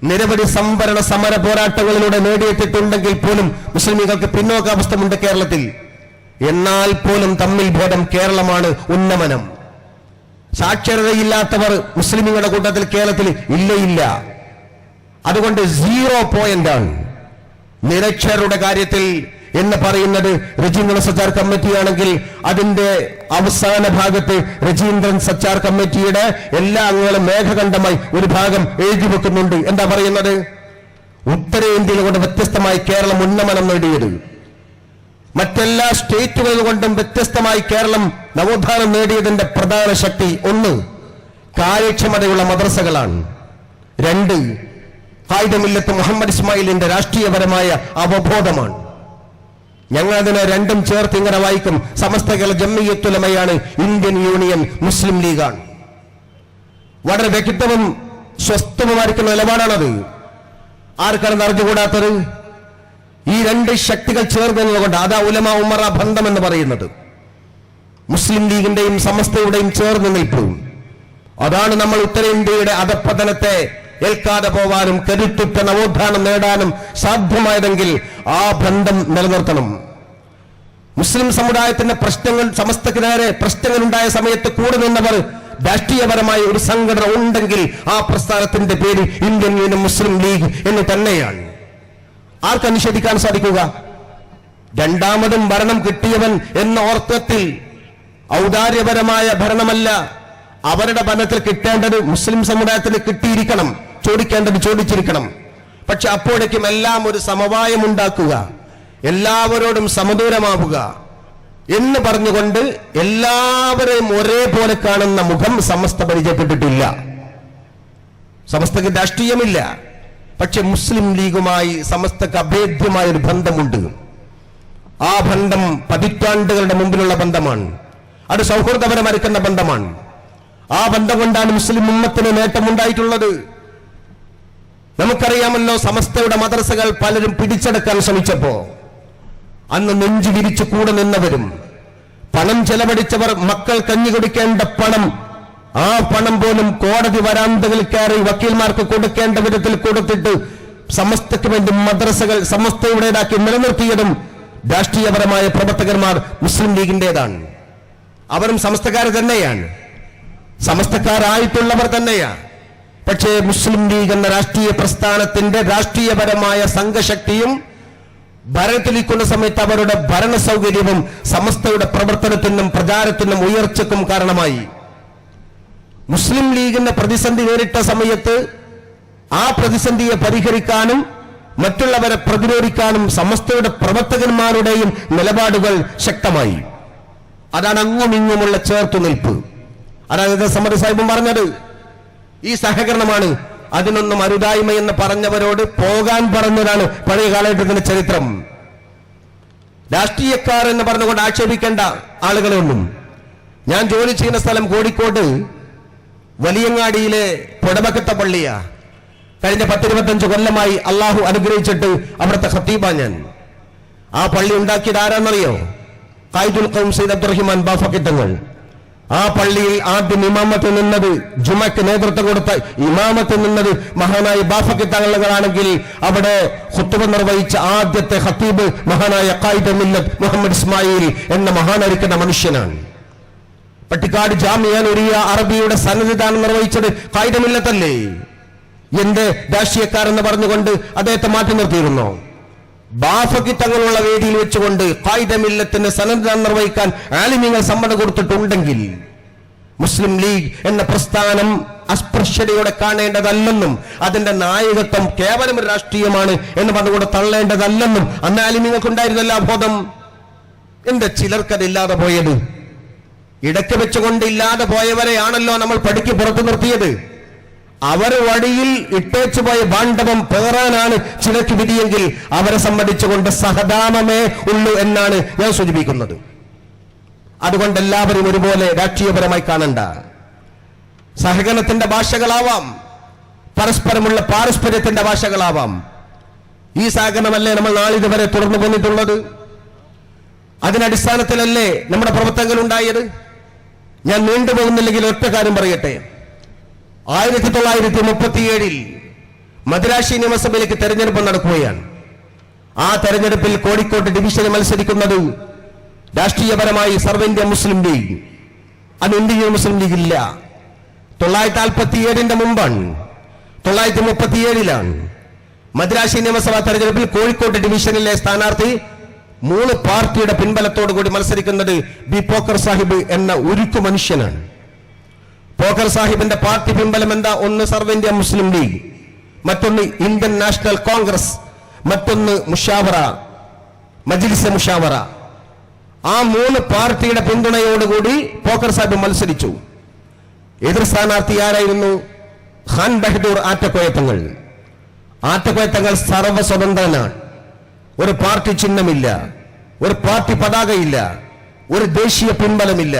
നിരവധി സംവരണ സമര പോരാട്ടങ്ങളിലൂടെ നേടിയെത്തിയിട്ടുണ്ടെങ്കിൽ പോലും മുസ്ലിമുകൾക്ക് പിന്നോക്കാവസ്ഥയുണ്ട് കേരളത്തിൽ. എന്നാൽ പോലും തമ്മിൽ ഭേദം കേരളമാണ് ഉന്നമനം. സാക്ഷരതയില്ലാത്തവർ മുസ്ലിമുകളുടെ കൂട്ടത്തിൽ കേരളത്തിൽ ഇല്ല. അതുകൊണ്ട് 0 പോയിന്റാണ് നിരക്ഷരരുടെ കാര്യത്തിൽ എന്ന് പറയുന്നത് രജീന്ദ്രൻ സച്ചാർ കമ്മിറ്റിയാണെങ്കിൽ അതിന്റെ അവസാന ഭാഗത്ത് രജീന്ദ്രൻ സച്ചാർ കമ്മിറ്റിയുടെ എല്ലാ അംഗങ്ങളും മേഘഖണ്ഡമായി ഒരു ഭാഗം എഴുതി വെക്കുന്നുണ്ട്. എന്താ പറയുന്നത്? ഉത്തരേന്ത്യയിൽ കൊണ്ട് വ്യത്യസ്തമായി കേരളം ഉന്നമനം നേടിയത്, മറ്റെല്ലാ സ്റ്റേറ്റുകളിൽ കൊണ്ടും വ്യത്യസ്തമായി കേരളം നവോത്ഥാനം നേടിയതിന്റെ പ്രധാന ശക്തി 1 കാര്യക്ഷമതയുള്ള മദ്രസകളാണ്. 2 ഖായിദമില്ലത്ത് മുഹമ്മദ് ഇസ്മായിലിന്റെ രാഷ്ട്രീയപരമായ അവബോധമാണ്. ഞങ്ങൾ അതിനെ രണ്ടും ചേർത്ത് ഇങ്ങനെ വായിക്കും. സമസ്ത കേരള ജംഇയ്യത്തുലമയാണ്, ഇന്ത്യൻ യൂണിയൻ മുസ്ലിം ലീഗാണ്. വളരെ വ്യക്തവും സ്വസ്ഥവുമായിരിക്കുന്ന നിലപാടാണത്. ആർക്കാണ് അറിഞ്ഞുകൂടാത്തത്? ഈ 2 ശക്തികൾ ചേർന്നതുകൊണ്ട് അതാ ഉലമ ഉമറ ബന്ധം എന്ന് പറയുന്നത്. മുസ്ലിം ലീഗിന്റെയും സമസ്തയുടെയും ചേർന്ന് നിൽപ്പും അതാണ് നമ്മൾ ഉത്തരേന്ത്യയുടെ അധപ്പതനത്തെ ഏൽക്കാതെ പോവാനും കരുത്തുറ്റ നവോത്ഥാനം നേടാനും സാധ്യമായതെങ്കിൽ ആ ബന്ധം നിലനിർത്തണം. മുസ്ലിം സമുദായത്തിന്റെ പ്രശ്നങ്ങൾ, സമസ്തക്ക് നേരെ പ്രശ്നങ്ങൾ ഉണ്ടായ സമയത്ത് കൂടെ നിന്നവർ രാഷ്ട്രീയപരമായ ഒരു സംഘടന ഉണ്ടെങ്കിൽ ആ പ്രസ്ഥാനത്തിന്റെ പേര് ഇന്ത്യൻ യൂണിയൻ മുസ്ലിം ലീഗ് എന്ന് തന്നെയാണ്. ആർക്ക് നിഷേധിക്കാൻ സാധിക്കുക? രണ്ടാമതും ഭരണം കിട്ടിയവൻ എന്ന അർത്ഥത്തിൽ ഔദാര്യപരമായ ഭരണമല്ല. അവരുടെ ഭരണത്തിൽ കിട്ടേണ്ടത് മുസ്ലിം സമുദായത്തിന് കിട്ടിയിരിക്കണം, ചോദിക്കേണ്ടത് ചോദിച്ചിരിക്കണം. പക്ഷെ അപ്പോഴേക്കും എല്ലാം ഒരു സമവായം ഉണ്ടാക്കുക, എല്ലാവരോടും സമദൂരമാവുക എന്ന് പറഞ്ഞുകൊണ്ട് എല്ലാവരെയും ഒരേപോലെ കാണുന്ന മുഖം സമസ്ത പരിചയപ്പെട്ടിട്ടില്ല. സമസ്തക്ക് രാഷ്ട്രീയമില്ല, പക്ഷെ മുസ്ലിം ലീഗുമായി സമസ്തക്ക് അഭേദ്യമായ ഒരു ബന്ധമുണ്ട്. ആ ബന്ധം പതിറ്റാണ്ടുകളുടെ മുമ്പിലുള്ള ബന്ധമാണ്. അത് സൗഹൃദപരമരിക്കുന്ന ബന്ധമാണ്. ആ ബന്ധം കൊണ്ടാണ് മുസ്ലിം ഉമ്മത്തിന് നേട്ടമുണ്ടായിട്ടുള്ളത്. നമുക്കറിയാമല്ലോ, സമസ്തയുടെ മദ്രസകൾ പലരും പിടിച്ചെടുക്കാൻ ശ്രമിച്ചപ്പോ അന്ന് നെഞ്ചു വിരിച്ചു കൂടെ നിന്നവരും പണം ചെലവഴിച്ചവർ മക്കൾ കഞ്ഞി കുടിക്കേണ്ട പണം, ആ പണം പോലും കോടതി വരാന്തകളിൽ കയറി വക്കീൽമാർക്ക് കൊടുക്കേണ്ട വിധത്തിൽ കൊടുത്തിട്ട് സമസ്തയ്ക്ക് വേണ്ടി മദ്രസകൾ സമസ്തയുടേതാക്കി നിലനിർത്തിയതും രാഷ്ട്രീയപരമായ പ്രവർത്തകന്മാർ മുസ്ലിം ലീഗിന്റേതാണ്. അവരും സമസ്തക്കാർ തന്നെയാണ്, സമസ്തക്കാരായിട്ടുള്ളവർ തന്നെയാണ്. പക്ഷേ മുസ്ലിം ലീഗ് എന്ന രാഷ്ട്രീയ പ്രസ്ഥാനത്തിന്റെ രാഷ്ട്രീയപരമായ സംഘശക്തിയും ഭരണത്തിലിരിക്കുന്ന സമയത്ത് അവരുടെ ഭരണ സൗകര്യവും സമസ്തയുടെ പ്രവർത്തനത്തിനും പ്രചാരത്തിനും ഉയർച്ചക്കും കാരണമായി. മുസ്ലിം ലീഗിന്റെ പ്രതിസന്ധി നേരിട്ട സമയത്ത് ആ പ്രതിസന്ധിയെ പരിഹരിക്കാനും മറ്റുള്ളവരെ പ്രതിരോധിക്കാനും സമസ്തയുടെ പ്രവർത്തകന്മാരുടെയും നിലപാടുകൾ ശക്തമായി. അതാണ് അങ്ങും ഇങ്ങുമുള്ള ചേർത്തുനിൽപ്പ്. അതായത് സമദ് സാഹിബും പറഞ്ഞത് ഈ സഹകരണമാണ്. അതിനൊന്നും അരുതായ്മ എന്ന് പറഞ്ഞവരോട് പോകാൻ പറഞ്ഞതാണ് പഴയ കാലഘട്ടത്തിന്റെ ചരിത്രം. രാഷ്ട്രീയക്കാർ എന്ന് പറഞ്ഞുകൊണ്ട് ആക്ഷേപിക്കേണ്ട ആളുകളൊന്നും. ഞാൻ ജോലി ചെയ്യുന്ന സ്ഥലം കോഴിക്കോട് വലിയങ്ങാടിയിലെ പുടമക്കത്തെ പള്ളിയാ. കഴിഞ്ഞ 10-25 കൊല്ലമായി അള്ളാഹു അനുഗ്രഹിച്ചിട്ട് അവിടുത്തെ ഖത്തീബാ ഞാൻ. ആ പള്ളി ഉണ്ടാക്കിയത് ആരാന്നറിയോ? ഖായിദുൽ ഖൗം സയ്യിദ് അബ്ദുറഹിമാൻ ബാഫഖി തങ്ങൾ. ആ പള്ളിയിൽ ആദ്യം ഇമാമത്ത് നിന്നത്, ജുമയ്ക്ക് നേതൃത്വം കൊടുത്ത ഇമാമത്ത് നിന്നത് മഹാനായ ബാഫഖി തങ്ങളാണെങ്കിൽ അവിടെ ഖുത്ബ നിർവഹിച്ച ആദ്യത്തെ ഖത്തീബ് മഹാനായ ഖായിദ് മില്ലത്ത് മുഹമ്മദ് ഇസ്മായിൽ എന്ന മഹാനായിരിക്കുന്ന മനുഷ്യനാണ്. പട്ടിക്കാട് ജാമിഅ നൂരിയ അറബിയുടെ സന്നദ്ധാനം നിർവഹിച്ചത് ഖായിദ് മില്ലത്തല്ലേ? എന്ത് രാഷ്ട്രീയക്കാരെന്ന് പറഞ്ഞുകൊണ്ട് അദ്ദേഹത്തെ മാറ്റി നിർത്തിയിരുന്നോ? ബാഫഖി തങ്ങളുള്ള വേദിയിൽ വെച്ചുകൊണ്ട് ഖായിദ മില്ലത്തിന് സന്നദ്ധാനം നിർവഹിക്കാൻ ആലിമീങ്ങൾ സമ്മതം കൊടുത്തിട്ടുണ്ടെങ്കിൽ മുസ്ലിം ലീഗ് എന്ന പ്രസ്ഥാനം അസ്പൃശ്യതയോടെ കാണേണ്ടതല്ലെന്നും അതിന്റെ നായകത്വം കേവലം ഒരു രാഷ്ട്രീയമാണ് എന്ന് പറഞ്ഞുകൊണ്ട് തള്ളേണ്ടതല്ലെന്നും അന്ന് ആലിമീങ്ങൾക്കുണ്ടായിരുന്നല്ല ബോധം. എന്താ ചിലർക്കതില്ലാതെ പോയത്? ഇടയ്ക്ക് വെച്ചുകൊണ്ട് ഇല്ലാതെ പോയവരെയാണല്ലോ നമ്മൾ പടിക്ക് പുറത്തു നിർത്തിയത്. അവർ വഴിയിൽ ഇട്ടേച്ചു പോയ ബാണ്ഡവം പേറാനാണ് ചിലർക്ക് വിധിയെങ്കിൽ അവരെ സംബന്ധിച്ചുകൊണ്ട് സഹതാപമേ ഉള്ളൂ എന്നാണ് ഞാൻ സൂചിപ്പിക്കുന്നത്. അതുകൊണ്ട് എല്ലാവരും ഒരുപോലെ രാഷ്ട്രീയപരമായി കാണണ്ട. സഹകരണത്തിന്റെ ഭാഷകളാവാം, പരസ്പരമുള്ള പാരസ്പര്യത്തിന്റെ ഭാഷകളാവാം. ഈ സഹകരണമല്ലേ നമ്മൾ നാളിതുവരെ തുടർന്നു പോന്നിട്ടുള്ളത്? അതിനടിസ്ഥാനത്തിലല്ലേ നമ്മുടെ പ്രവർത്തനങ്ങൾ ഉണ്ടായത്? ഞാൻ നീണ്ടുപോകുന്നില്ലെങ്കിൽ ഒറ്റ കാര്യം പറയട്ടെ. 1937 മദ്രാശി നിയമസഭയിലേക്ക് തെരഞ്ഞെടുപ്പ് നടക്കുകയാണ്. ആ തെരഞ്ഞെടുപ്പിൽ കോഴിക്കോട് ഡിവിഷനിൽ മത്സരിക്കുന്നത് രാഷ്ട്രീയപരമായി സർവ്വ ഇന്ത്യ മുസ്ലിം ലീഗ്. അത് ഇന്ത്യൻ മുസ്ലിം ലീഗ് ഇല്ല. 1947 മുമ്പാണ്. 1937 മദ്രാശി നിയമസഭാ തെരഞ്ഞെടുപ്പിൽ കോഴിക്കോട് ഡിവിഷനിലെ സ്ഥാനാർത്ഥി 3 പാർട്ടിയുടെ പിൻബലത്തോടു കൂടി മത്സരിക്കുന്നത് ബി പോക്കർ സാഹിബ് എന്ന ഉരുക്കു മനുഷ്യനാണ്. പോക്കർ സാഹിബിന്റെ പാർട്ടി പിൻബലം എന്താ? ഒന്ന് സർവ്വ ഇന്ത്യ മുസ്ലിം ലീഗ്, മറ്റൊന്ന് ഇന്ത്യൻ നാഷണൽ കോൺഗ്രസ്, മറ്റൊന്ന് മുഷാവറ, മജ്ലിസ് മുഷാവറ. ആ 3 പാർട്ടിയുടെ പിന്തുണയോടുകൂടി പോക്കർ സാഹിബ് മത്സരിച്ചു. എതിർ സ്ഥാനാർത്ഥി ആരായിരുന്നു? ഖാൻ ബഹദൂർ ആറ്റക്കോയത്തങ്ങൾ. ആറ്റക്കോയത്തങ്ങൾ സർവ്വ സ്വതന്ത്രനാണ്. ഒരു പാർട്ടി ചിഹ്നമില്ല, ഒരു പാർട്ടി പതാകയില്ല, ഒരു ദേശീയ പിൻബലമില്ല.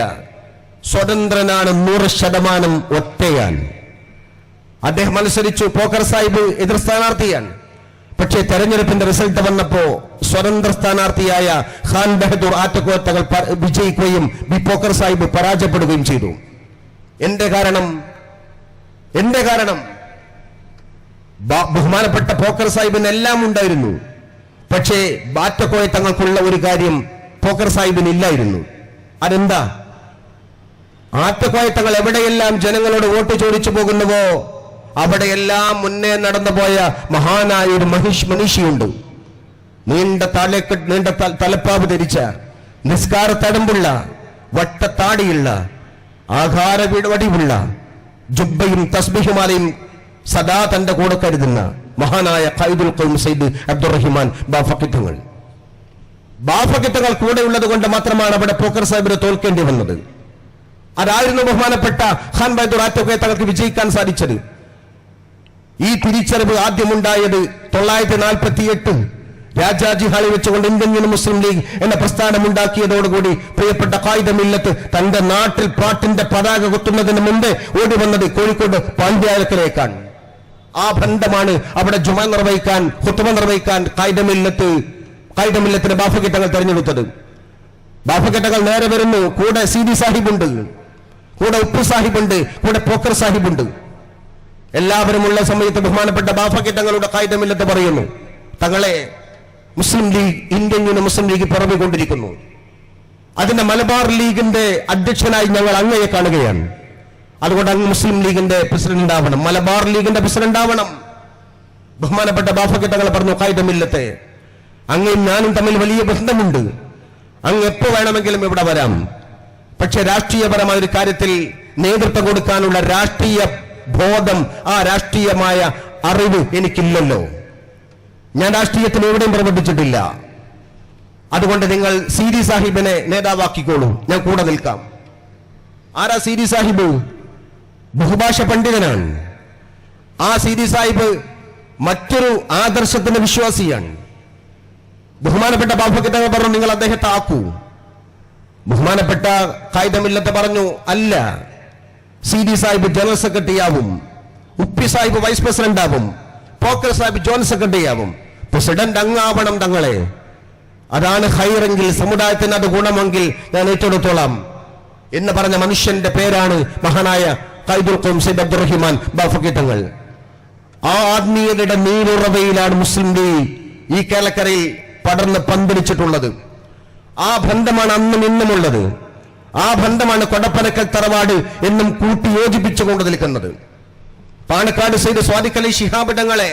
സ്വതന്ത്രനാണ്, 100% ഒറ്റയാൻ. അദ്ദേഹം മത്സരിച്ചു. പോക്കർ സാഹിബ് എതിർ സ്ഥാനാർത്ഥിയാണ്. പക്ഷേ തെരഞ്ഞെടുപ്പിന്റെ റിസൾട്ട് വന്നപ്പോ സ്വതന്ത്ര സ്ഥാനാർത്ഥിയായ ഖാൻ ബഹദൂർ ആറ്റക്കോയത്തങ്ങൾ വിജയിക്കുകയും ബി പോക്കർ സാഹിബ് പരാജയപ്പെടുകയും ചെയ്തു. എന്റെ കാരണം ബഹുമാനപ്പെട്ട പോക്കർ സാഹിബിന് എല്ലാം ഉണ്ടായിരുന്നു. പക്ഷേ ആറ്റക്കോയത്തങ്ങൾക്കുള്ള ഒരു കാര്യം പോക്കർ സാഹിബിന് ഇല്ലായിരുന്നു. അതെന്താ? ആറ്റക്കോയത്തങ്ങൾ എവിടെയെല്ലാം ജനങ്ങളോട് വോട്ട് ചോദിച്ചു പോകുന്നുവോ അവിടെയെല്ലാം മുന്നേ നടന്നുപോയ മഹാനായ ഒരു മനുഷ്യയുണ്ട്. നീണ്ട തലപ്പാവ് ധരിച്ച, നിസ്കാര തടമ്പുള്ള, വട്ടത്താടിയുള്ള, ആഹാര വടിവുള്ള, ജുബ്ബയും തസ്ബിഹുമാലയും സദാ തന്റെ കൂടെ കരുതുന്ന മഹാനായ ഖായിദുൽ ഖൗം സയ്യിദ് അബ്ദുറഹിമാൻ ബാഫഖി തങ്ങൾ. ബാഫഖി തങ്ങൾ കൂടെ ഉള്ളത് കൊണ്ട് മാത്രമാണ് അവിടെ പോക്കർ സാഹിബിനെ തോൽക്കേണ്ടി വന്നത്. അതായിരുന്നു ബഹുമാനപ്പെട്ട ഖാൻ ബഹദൂർ ആറ്റക്കോയ തങ്ങൾക്ക് വിജയിക്കാൻ സാധിച്ചത്. ഈ തിരിച്ചറിവ് ആദ്യമുണ്ടായത് 1948 രാജാജി ഹാളിൽ വെച്ചുകൊണ്ട് ഇന്ത്യൻ മുസ്ലിം ലീഗ് എന്ന പ്രസ്ഥാനം ഉണ്ടാക്കിയതോടുകൂടി പ്രിയപ്പെട്ട ഖായിദ മില്ലത്ത് തന്റെ നാട്ടിൽ പാട്ടിന്റെ പതാക കുത്തുന്നതിന് മുമ്പേ ഓടി വന്നത് കോഴിക്കോട് പാണ്ഡ്യാലത്തിലേക്കാണ്. ആ ബന്ധമാണ് അവിടെ ജുമ നിർവഹിക്കാൻ, ഖുത്ബ നിർവഹിക്കാൻ ഖായിദ മില്ലത്തിന് ബാഫഖി തങ്ങൾ തെരഞ്ഞെടുത്തത്. ബാഫഖി തങ്ങൾ നേരെ വരുന്നു. കൂടെ സീദി സാഹിബുണ്ട്, കൂടെ ഉപ്പു സാഹിബുണ്ട്, കൂടെ പോക്കർ സാഹിബുണ്ട്. എല്ലാവരും ഉള്ള സമയത്ത് ബഹുമാനപ്പെട്ട ബാഫഖി തങ്ങളുടെ ഖായിദ മില്ലത്ത് പറയുന്നു, തങ്ങളെ മുസ്ലിം ലീഗ്, ഇന്ത്യൻ മുസ്ലിം ലീഗ് പിറവിക്കൊണ്ടിരിക്കുന്നു. അതിന്റെ മലബാർ ലീഗിന്റെ അധ്യക്ഷനായി ഞങ്ങൾ അങ്ങയെ കാണുകയാണ്. അതുകൊണ്ട് അങ്ങ് മുസ്ലിം ലീഗിന്റെ പ്രസിഡന്റ് ആവണം, മലബാർ ലീഗിന്റെ പ്രസിഡന്റ് ആവണം. ബഹുമാനപ്പെട്ട ബാഫഖി തങ്ങൾ പറഞ്ഞു, ഖായിദ മില്ലത്തെ, അങ്ങയും ഞാനും തമ്മിൽ വലിയ ബന്ധമുണ്ട്. അങ്ങ് എപ്പോ വേണമെങ്കിലും ഇവിടെ വരാം. പക്ഷെ രാഷ്ട്രീയപരമായ ഒരു കാര്യത്തിൽ നേതൃത്വം കൊടുക്കാനുള്ള രാഷ്ട്രീയ ബോധം, ആ രാഷ്ട്രീയമായ അറിവ് എനിക്കില്ലല്ലോ. ഞാൻ രാഷ്ട്രീയത്തിൽ എവിടെയും പ്രവർത്തിച്ചിട്ടില്ല. അതുകൊണ്ട് നിങ്ങൾ സീരി സാഹിബിനെ നേതാവാക്കിക്കോളൂ, ഞാൻ കൂടെ നിൽക്കാം. ആരാ സീരി സാഹിബ്? ബഹുഭാഷ പണ്ഡിതനാണ്. ആ സീരി സാഹിബ് മറ്റൊരു ആദർശത്തിന്റെ വിശ്വാസിയാണ്. ബഹുമാനപ്പെട്ട ബാഫക്കി തങ്ങൾ പറഞ്ഞു, നിങ്ങൾ അദ്ദേഹത്തെ ആക്കൂ. ബഹുമാനപ്പെട്ട കായികമില്ലത്തെ പറഞ്ഞു, അല്ല, സീരി സാഹിബ് ജനറൽ സെക്രട്ടറി ആവും, ഉപ്പി സാഹിബ് വൈസ് പ്രസിഡന്റ് ആവും, പോക്കർ സാഹിബ് ജോയിന്റ് സെക്രട്ടറി ആവും, പ്രസിഡന്റ് അങ്ങാവണം തങ്ങളെ. അതാണ് ഹൈറെങ്കിൽ, സമുദായത്തിന് അത് ഗുണമെങ്കിൽ ഞാൻ ഏറ്റെടുത്തോളാം എന്ന് പറഞ്ഞ മനുഷ്യന്റെ പേരാണ് മഹാനായ ഖൈദുൽ ഖൗം സയ്യിദ് അബ്ദുറഹിമാൻ ബാഫക്കി തങ്ങൾ. ആ ആത്മീയതയുടെ നീരുറവയിലാണ് മുസ്ലിം ലീഗ് ഈ കേരളക്കരയിൽ പടർന്ന് പന്തലിച്ചിട്ടുള്ളത്. ആ ബന്ധമാണ് അന്നും ഇന്നുമുള്ളത്. ആ ബന്ധമാണ് കൊടപ്പനക്കൽ തറവാട് എന്നും കൂട്ടി യോജിപ്പിച്ചുകൊണ്ട് നിൽക്കുന്നത്. പാണക്കാട് സയ്യിദ് സ്വാദിഖ് അലി ശിഹാബ് തങ്ങളെ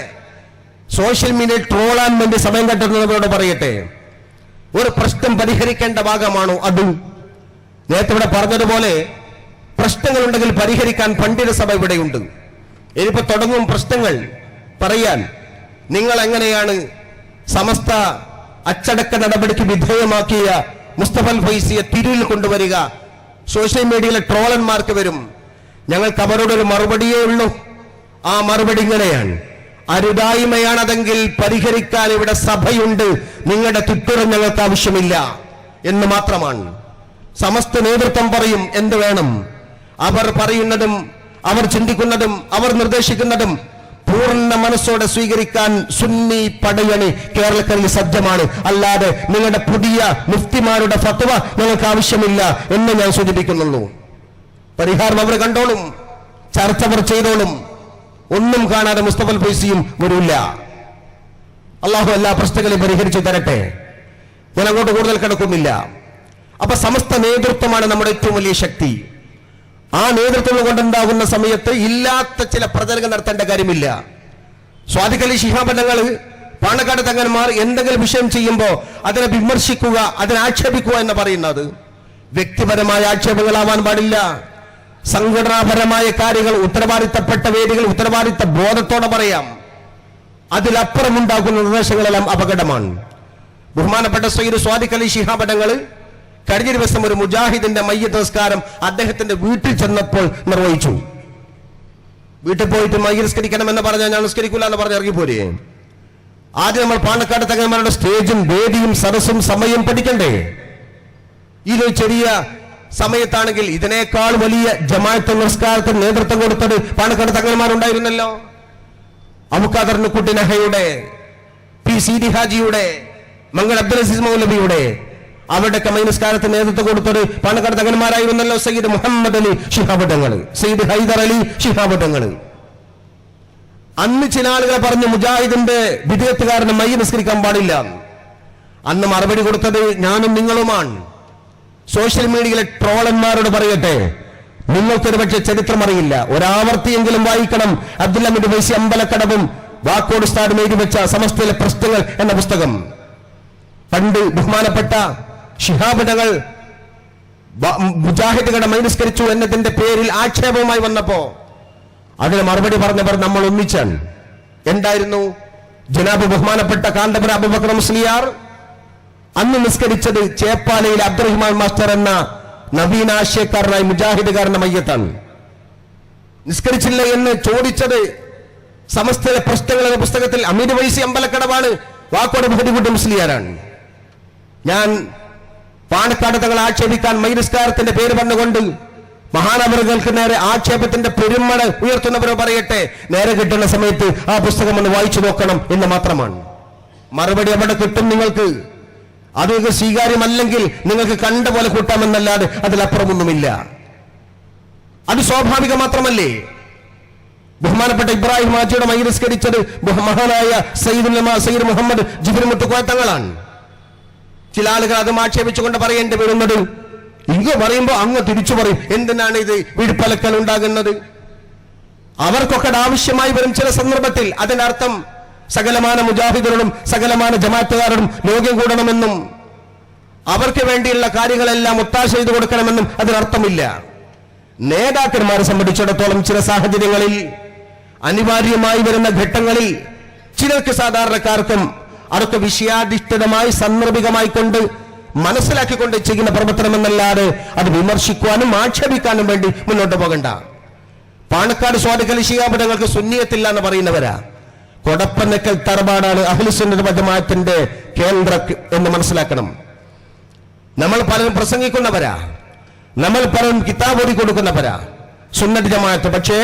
സോഷ്യൽ മീഡിയയിൽ ട്രോളാൻ വേണ്ടി സമയം കണ്ടെത്തുന്നവരോട് പറയട്ടെ, ഒരു പ്രശ്നം പരിഹരിക്കേണ്ട ഭാഗമാണോ അത്? നേരത്തെ ഇവിടെ പറഞ്ഞതുപോലെ പ്രശ്നങ്ങളുണ്ടെങ്കിൽ പരിഹരിക്കാൻ പണ്ഡിത സഭ ഇവിടെയുണ്ട്. ഇനിയിപ്പോ തുടങ്ങും പ്രശ്നങ്ങൾ പറയാൻ. നിങ്ങൾ എങ്ങനെയാണ് സമസ്ത അച്ചടക്ക നടപടിക്ക് വിധേയമാക്കിയ മുസ്തഫൽ ഫൈസിയെ തിരിയിൽ കൊണ്ടുവരിക? സോഷ്യൽ മീഡിയയിലെ ട്രോളന്മാർക്ക് വരും. ഞങ്ങൾക്ക് അവരോട് ഒരു മറുപടിയേ ഉള്ളൂ. ആ മറുപടി ഇങ്ങനെയാണ്: അരുതായ്മയാണതെങ്കിൽ പരിഹരിക്കാൻ ഇവിടെ സഭയുണ്ട്, നിങ്ങളുടെ തുറ്റുറം ഞങ്ങൾക്ക് ആവശ്യമില്ല എന്ന് മാത്രമാണ്. സമസ്ത നേതൃത്വം പറയും എന്ത് വേണം. അവർ പറയുന്നതും അവർ ചിന്തിക്കുന്നതും അവർ നിർദ്ദേശിക്കുന്നതും പൂർണ്ണ മനസ്സോടെ സ്വീകരിക്കാൻ സുന്നി പടയണി കേരളക്കരയിൽ സജ്ജമാണ്. അല്ലാതെ നിങ്ങളുടെ പുതിയ മുഫ്തിമാരുടെ ഫത്വ ഞങ്ങൾക്ക് ആവശ്യമില്ല എന്ന് ഞാൻ സൂചിപ്പിക്കുന്നുള്ളൂ. പരിഹാരം അവർ കണ്ടോളും, ചർച്ച അവർ ചെയ്തോളും. ഒന്നും കാണാതെ മുസ്തഫൽ ഫൈസിയും വരില്ല. അള്ളാഹു എല്ലാ പ്രശ്നങ്ങളെയും പരിഹരിച്ചു തരട്ടെ. ഞാൻ അങ്ങോട്ട് കൂടുതൽ കിടക്കുന്നില്ല. അപ്പൊ സമസ്ത നേതൃത്വമാണ് നമ്മുടെ ഏറ്റവും വലിയ ശക്തി. ആ നേതൃത്വം കൊണ്ടുണ്ടാകുന്ന സമയത്ത് ഇല്ലാത്ത ചില പ്രചരണങ്ങൾ നടത്തേണ്ട കാര്യമില്ല. സ്വാദിഖ് അലി ശിഹാബ് തങ്ങൾ, പാണക്കാട് തങ്ങന്മാർ എന്തെങ്കിലും വിഷയം ചെയ്യുമ്പോൾ അതിനെ വിമർശിക്കുക, അതിനെ ആക്ഷേപിക്കുക എന്ന് പറയുന്നത് വ്യക്തിപരമായ ആക്ഷേപങ്ങളാവാൻ പാടില്ല. സംഘടനാപരമായ കാര്യങ്ങൾ, ഉത്തരവാദിത്തപ്പെട്ട വേദികൾ ഉത്തരവാദിത്ത ബോധത്തോടെ പറയാം. അതിലപ്പുറമുണ്ടാക്കുന്ന നിർദ്ദേശങ്ങളെല്ലാം അപകടമാണ്. ബഹുമാനപ്പെട്ട സയ്യിദ് സ്വാദിഖ് അലി ശിഹാബ് തങ്ങൾ കഴിഞ്ഞ ദിവസം ഒരു മുജാഹിദിന്റെ മയ്യത്ത് നിസ്കാരം അദ്ദേഹത്തിന്റെ വീട്ടിൽ ചെന്നപ്പോൾ നിർവഹിച്ചു. വീട്ടിൽ പോയിട്ട് മയ്യത്ത് നിസ്കരിക്കണമെന്ന് പറഞ്ഞാൽ ഞാൻ നിസ്കരിക്കൂല എന്ന് പറഞ്ഞ് ഇറങ്ങിപ്പോരേ? ആദ്യം നമ്മൾ പാണക്കാട് തങ്ങന്മാരുടെ സ്റ്റേജും വേദിയും സദസ്സും സമയം പഠിക്കണ്ടേ? ഇതൊരു ചെറിയ സമയത്താണെങ്കിൽ ഇതിനേക്കാൾ വലിയ ജമാഅത്ത് നിസ്കാരത്തിന് നേതൃത്വം കൊടുത്തത് പാണക്കാട് തങ്ങന്മാരുണ്ടായിരുന്നല്ലോ. അബൂഖാദർ കുട്ടി നഹയുടെ, പി സീതി ഹാജിയുടെ, മംഗൾ അബ്ദുൽ അസീസ് മൗലവിയുടെ, അവരുടെയൊക്കെ നിസ്കാരത്തിന് നേതൃത്വം കൊടുത്തത് പാണക്കാട് തങ്ങന്മാരായിരുന്നല്ലോ. സയ്യിദ് മുഹമ്മദ് അലി ശിഹാബ് തങ്ങൾ, സയ്യിദ് ഹൈദർ അലി ശിഹാബ് തങ്ങൾ. അന്ന് ചില ആളുകളെ പറഞ്ഞു മുജാഹിദിന്റെ വിധേയത്തുകാരന് മയ്യ നിസ്കരിക്കാൻ പാടില്ല. അന്ന് മറുപടി കൊടുത്തത് ഞാനും നിങ്ങളുമാണ്. സോഷ്യൽ മീഡിയയിലെ ട്രോളന്മാരോട് പറയട്ടെ, നിങ്ങൾക്കൊരു പക്ഷേ ചരിത്രം അറിയില്ല, ഒരാവർത്തിയെങ്കിലും വായിക്കണം അബ്ദുൽ ഹമീദ് ഫൈസി അമ്പലക്കടവും വാക്കോട് സ്ഥാനം എഴുതി വെച്ച സമസ്തയിലെ പ്രശ്നങ്ങൾ എന്ന പുസ്തകം. പണ്ട് ബഹുമാനപ്പെട്ട ശിഹാബ് തങ്ങൾ മുജാഹിദുകളുടെ മൈനിസ്കരിച്ചു എന്നതിന്റെ പേരിൽ ആക്ഷേപവുമായി വന്നപ്പോ അതിന് മറുപടി പറഞ്ഞവർ നമ്മൾ ഒന്നിച്ചാണ്. എന്തായിരുന്നു? ജനാബ് ബഹുമാനപ്പെട്ട കാന്തപുര അബൂബക്കർ മുസ്ലിയാർ അന്ന് നിസ്കരിച്ചത് ചേപ്പാലയിലെ അബ്ദുറഹിമാൻ മാസ്റ്റർ എന്ന നവീനാശയക്കാരനായ മുജാഹിദുകാരന്റെ മയ്യത്താണ്. നിസ്കരിച്ചില്ല എന്ന് ചോദിച്ചത് സമസ്തയിലെ പ്രശ്നങ്ങൾ എന്ന പുസ്തകത്തിൽ അമീർ വൈസി അമ്പലക്കടവാണ്, വാക്കോട് ബഹുദിക്കുട്ടി മുസ്ലിയാരാണ്. ഞാൻ പാണക്കാട് തങ്ങൾ ആക്ഷേപിക്കാൻ മൈനിസ്കാരത്തിന്റെ പേര് പറഞ്ഞുകൊണ്ട് മഹാനവറുകൾക്ക് നേരെ ആക്ഷേപത്തിന്റെ പെരുമഴ ഉയർത്തുന്നവരോ പറയട്ടെ, നേരെ കിട്ടുന്ന സമയത്ത് ആ പുസ്തകം ഒന്ന് വായിച്ചു നോക്കണം എന്ന് മാത്രമാണ്. മറുപടി അവിടെ കിട്ടും നിങ്ങൾക്ക്. അത് സ്വീകാര്യമല്ലെങ്കിൽ നിങ്ങൾക്ക് കണ്ട പോലെ കൂട്ടാമെന്നല്ലാതെ അതിലപ്പുറമൊന്നുമില്ല. അത് സ്വാഭാവിക മാത്രമല്ലേ? ബഹുമാനപ്പെട്ട ഇബ്രാഹിം ഹാജിയുടെ മൈനിസ്കരിച്ചത് മഹാനായ സയ്യിദ് മുഹമ്മദ് ജിബ്രീൽ മുത്തുക്കോയ തങ്ങളാണ്. ചില ആളുകൾ അതും ആക്ഷേപിച്ചുകൊണ്ട് പറയേണ്ടി വരുന്നത്, ഇങ്ങ് പറയുമ്പോ അങ്ങ് തിരിച്ചു പറയും, എന്തിനാണ് ഇത് വിഴുപ്പലക്കൽ ഉണ്ടാകുന്നത്? അവർക്കൊക്കെ ആവശ്യമായി വരും ചില സന്ദർഭത്തിൽ. അതിന്റെ അർത്ഥം സകലമാന മുജാഹിദുകളും സകലമാന ജമാഅത്തുകാരോടും ലോകം കൂടണമെന്നും അവർക്ക് വേണ്ടിയുള്ള കാര്യങ്ങളെല്ലാം ഒത്താശ ചെയ്തു കൊടുക്കണമെന്നും അതിനർത്ഥമില്ല. നേതാക്കന്മാരെ സംബന്ധിച്ചിടത്തോളം ചില സാഹചര്യങ്ങളിൽ അനിവാര്യമായി വരുന്ന ഘട്ടങ്ങളിൽ ചിലർക്ക് സാധാരണക്കാർക്കും അതൊക്കെ വിഷയാധിഷ്ഠിതമായി സന്ദർഭികമായി കൊണ്ട് മനസ്സിലാക്കിക്കൊണ്ട് ചെയ്യുന്ന പ്രവർത്തനം എന്നല്ലാതെ അത് വിമർശിക്കുവാനും ആക്ഷേപിക്കാനും വേണ്ടി മുന്നോട്ട് പോകണ്ട. പാണക്കാട് സ്വാദിഖലി ശിഹാബ് തങ്ങൾക്ക് സുന്നിയത്തില്ല എന്ന് പറയുന്നവരാ. കൊടപ്പനക്കൽ തറവാടാണ് അഹ്ലുസുന്നത്ത് വൽ ജമാഅത്തിന്റെ കേന്ദ്രം എന്ന് മനസ്സിലാക്കണം. നമ്മൾ പലരും പ്രസംഗിക്കുന്നവരാ, നമ്മൾ പലരും കിതാബ് ഓതി കൊടുക്കുന്നവരാ സുന്നത്ത് ജമാഅത്ത്. പക്ഷേ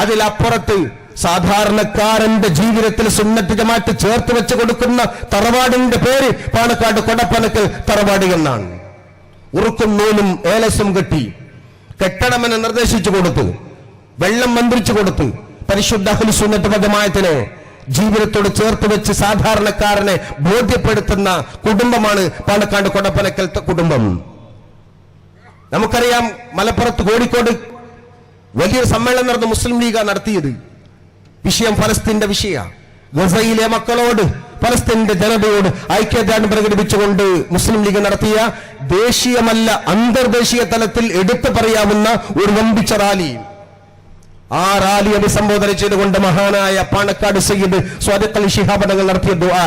അതിലപ്പുറത്ത് സാധാരണക്കാരന്റെ ജീവിതത്തിൽ സുന്നത്ത് ജമാഅത്ത് ചേർത്ത് വെച്ച് കൊടുക്കുന്ന തറവാടിന്റെ പേര് പാണക്കാട് കൊടപ്പനക്കൽ തറവാട് എന്നാണ്. ഉറുക്കും നൂലും ഏലസും കെട്ടണമെന്ന് നിർദ്ദേശിച്ചു കൊടുത്ത്, വെള്ളം മന്ത്രിച്ചു കൊടുത്ത് പരിശുദ്ധ അഹ്ലു സുന്നത്ത് വൽ ജമാഅത്തിനെ ജീവിതത്തോട് ചേർത്ത് വെച്ച് സാധാരണക്കാരനെ ബോധ്യപ്പെടുത്തുന്ന കുടുംബമാണ് പാണക്കാട് കൊടപ്പനക്കൽ കുടുംബം. നമുക്കറിയാം, മലപ്പുറത്ത് കോഴിക്കോട് വലിയൊരു സമ്മേളനം നടന്നു മുസ്ലിം ലീഗ് നടത്തിയത്. വിഷയം ഫലസ്തീന്റെ വിഷയ. ഗസയിലെ മക്കളോട്, ഫലസ്തീന്റെ ജനതയോട് ഐക്യദാർഢ്യം പ്രകടിപ്പിച്ചുകൊണ്ട് മുസ്ലിം ലീഗ് നടത്തിയ ദേശീയമല്ല അന്തർദേശീയ തലത്തിൽ എടുത്തു പറയാവുന്ന ഒരു വമ്പിച്ച റാലി. ആ റാലി അഭിസംബോധന ചെയ്തുകൊണ്ട് മഹാനായ പാണക്കാട് സയ്യിദ് സ്വാദിഖലി ശിഹാബ് തങ്ങൾ നടത്തിയ ദുആ,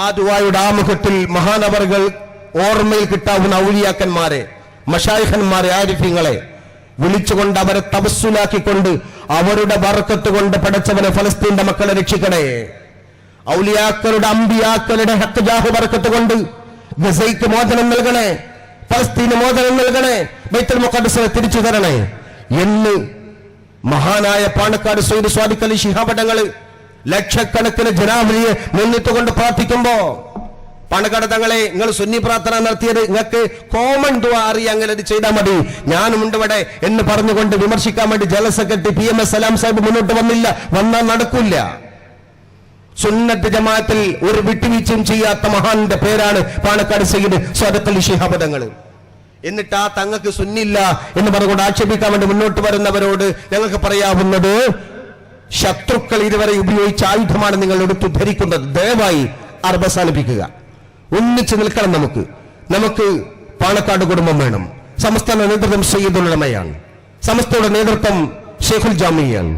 ആ ദുആയുടെ ആമുഖത്തിൽ മഹാനവറുകൾ ഓർമ്മയിൽ കിട്ടാവുന്ന ഔലിയാക്കന്മാരെ, മശായിഖന്മാരെ, ആരിഫീങ്ങളെ വിളിച്ചുകൊണ്ട് അവരെ തവസ്സുലാക്കിക്കൊണ്ട് അവരുടെ ബർക്കത്ത് കൊണ്ട് പടച്ചവനെ ഫലസ്തീന്റെ മക്കളെ രക്ഷിക്കണേ, ഔലിയാക്കളുടെ അമ്പിയാക്കളുടെ ഹക്ക് ജാഹ് ബർക്കത്ത് കൊണ്ട് ഗസയ്ക്ക് മോചനം നൽകണേ, ഫലസ്തീന് മോചനം നൽകണേ, ബൈത്തുൽ മുഖദ്ദസിനെ തിരിച്ചു തരണേ എന്ന് മഹാനായ പാണക്കാട് സയ്യിദ് സ്വാദിഖലി ശിഹാബ് തങ്ങൾ ലക്ഷക്കണക്കിന് ജനാവലിയെ മുന്നിട്ടുകൊണ്ട് പ്രാർത്ഥിക്കുമ്പോ, പാണക്കാട് തങ്ങളെ, നിങ്ങൾ സുന്നി പ്രാർത്ഥന നടത്തിയത് നിങ്ങൾക്ക് കോമൺ ദുആ അറിയാമെങ്കിൽ അത് ചെയ്താൽ മതി, ഞാനും ഉണ്ട് ഇവിടെ എന്ന് പറഞ്ഞുകൊണ്ട് വിമർശിക്കാൻ വേണ്ടി ജനറൽ സെക്രട്ടറി PMS സലാം സാഹിബ് മുന്നോട്ട് വന്നില്ല. വന്നാൽ നടക്കില്ല. സുന്നത്ത് ജമാഅത്തിൽ ഒരു വിട്ടുവീഴ്ചയും ചെയ്യാത്ത മഹാന്റെ പേരാണ് പാണക്കാട് സയ്യിദ് സ്വാദിഖലി ശിഹാബ് തങ്ങൾ. എന്നിട്ട് ആ തങ്ങൾക്ക് സുന്നില്ല എന്ന് പറഞ്ഞുകൊണ്ട് ആക്ഷേപിക്കാൻ വേണ്ടി മുന്നോട്ട് വരുന്നവരോട് ഞങ്ങൾക്ക് പറയാവുന്നത്, ശത്രുക്കൾ ഇതുവരെ ഉപയോഗിച്ച ആയുധമാണ് നിങ്ങൾ എടുത്തു ധരിക്കുന്നത്. ദയവായി അവസാനിപ്പിക്കുക. ഒന്നിച്ച് നിൽക്കണം. നമുക്ക് പാണക്കാട് കുടുംബം വേണം. സംസ്ഥാന നേതൃത്വം സയ്യിദുൽ ഉലമയാണ്, സമസ്തയുടെ നേതൃത്വം ഷെയ്ഖുൽ ജാമിയാണ്,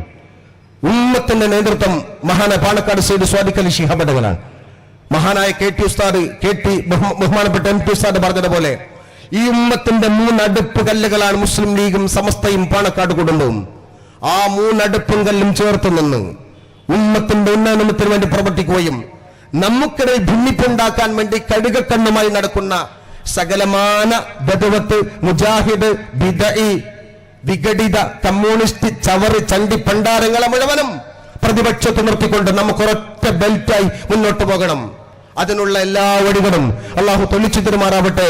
ഉമ്മത്തിന്റെ നേതൃത്വം മഹാനായ പാണക്കാട് സയ്യിദ് സ്വാദിഖലി ശിഹാബ് തങ്ങളാണ്. മഹാനായ ബഹുമാനപ്പെട്ട MP ഉസ്താദ് പറഞ്ഞതുപോലെ ഈ ഉമ്മത്തിന്റെ 3 അടുപ്പ് കല്ലുകളാണ് മുസ്ലിം ലീഗും സമസ്തയും പാണക്കാട് കുടുംബവും. ആ 3 അടുപ്പും കല്ലും ചേർത്ത് നിന്ന് ഉമ്മത്തിന്റെ ഉന്നമനത്തിന് വേണ്ടി പ്രവർത്തിക്കുകയും നമുക്കിടയിൽ ഭിന്നിപ്പുണ്ടാക്കാൻ വേണ്ടി കടുകക്കണ്ണുമായി നടക്കുന്ന സകലമാന ബദവത്ത്, മുജാഹിദ്, ബിദഈ, വിഘടിത, കമ്മ്യൂണിസ്റ്റ്, ചവറ്, ചണ്ടി പണ്ടാരങ്ങളെ മുഴുവനും പ്രതിപക്ഷത്ത് നിർത്തിക്കൊണ്ട് നമുക്ക് ഒരൊറ്റ ബെൽറ്റായി മുന്നോട്ട് പോകണം. അതിനുള്ള എല്ലാ വഴികളും അള്ളാഹു തൊളിച്ചു തരുമാറാവട്ടെ.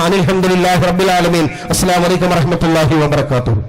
അനിൽ ഹംദുലില്ലാഹി റബ്ബിൽ ആലമീൻ. അസ്സലാമു അലൈക്കും വറഹ്മത്തുള്ളാഹി വബറകാതുഹു.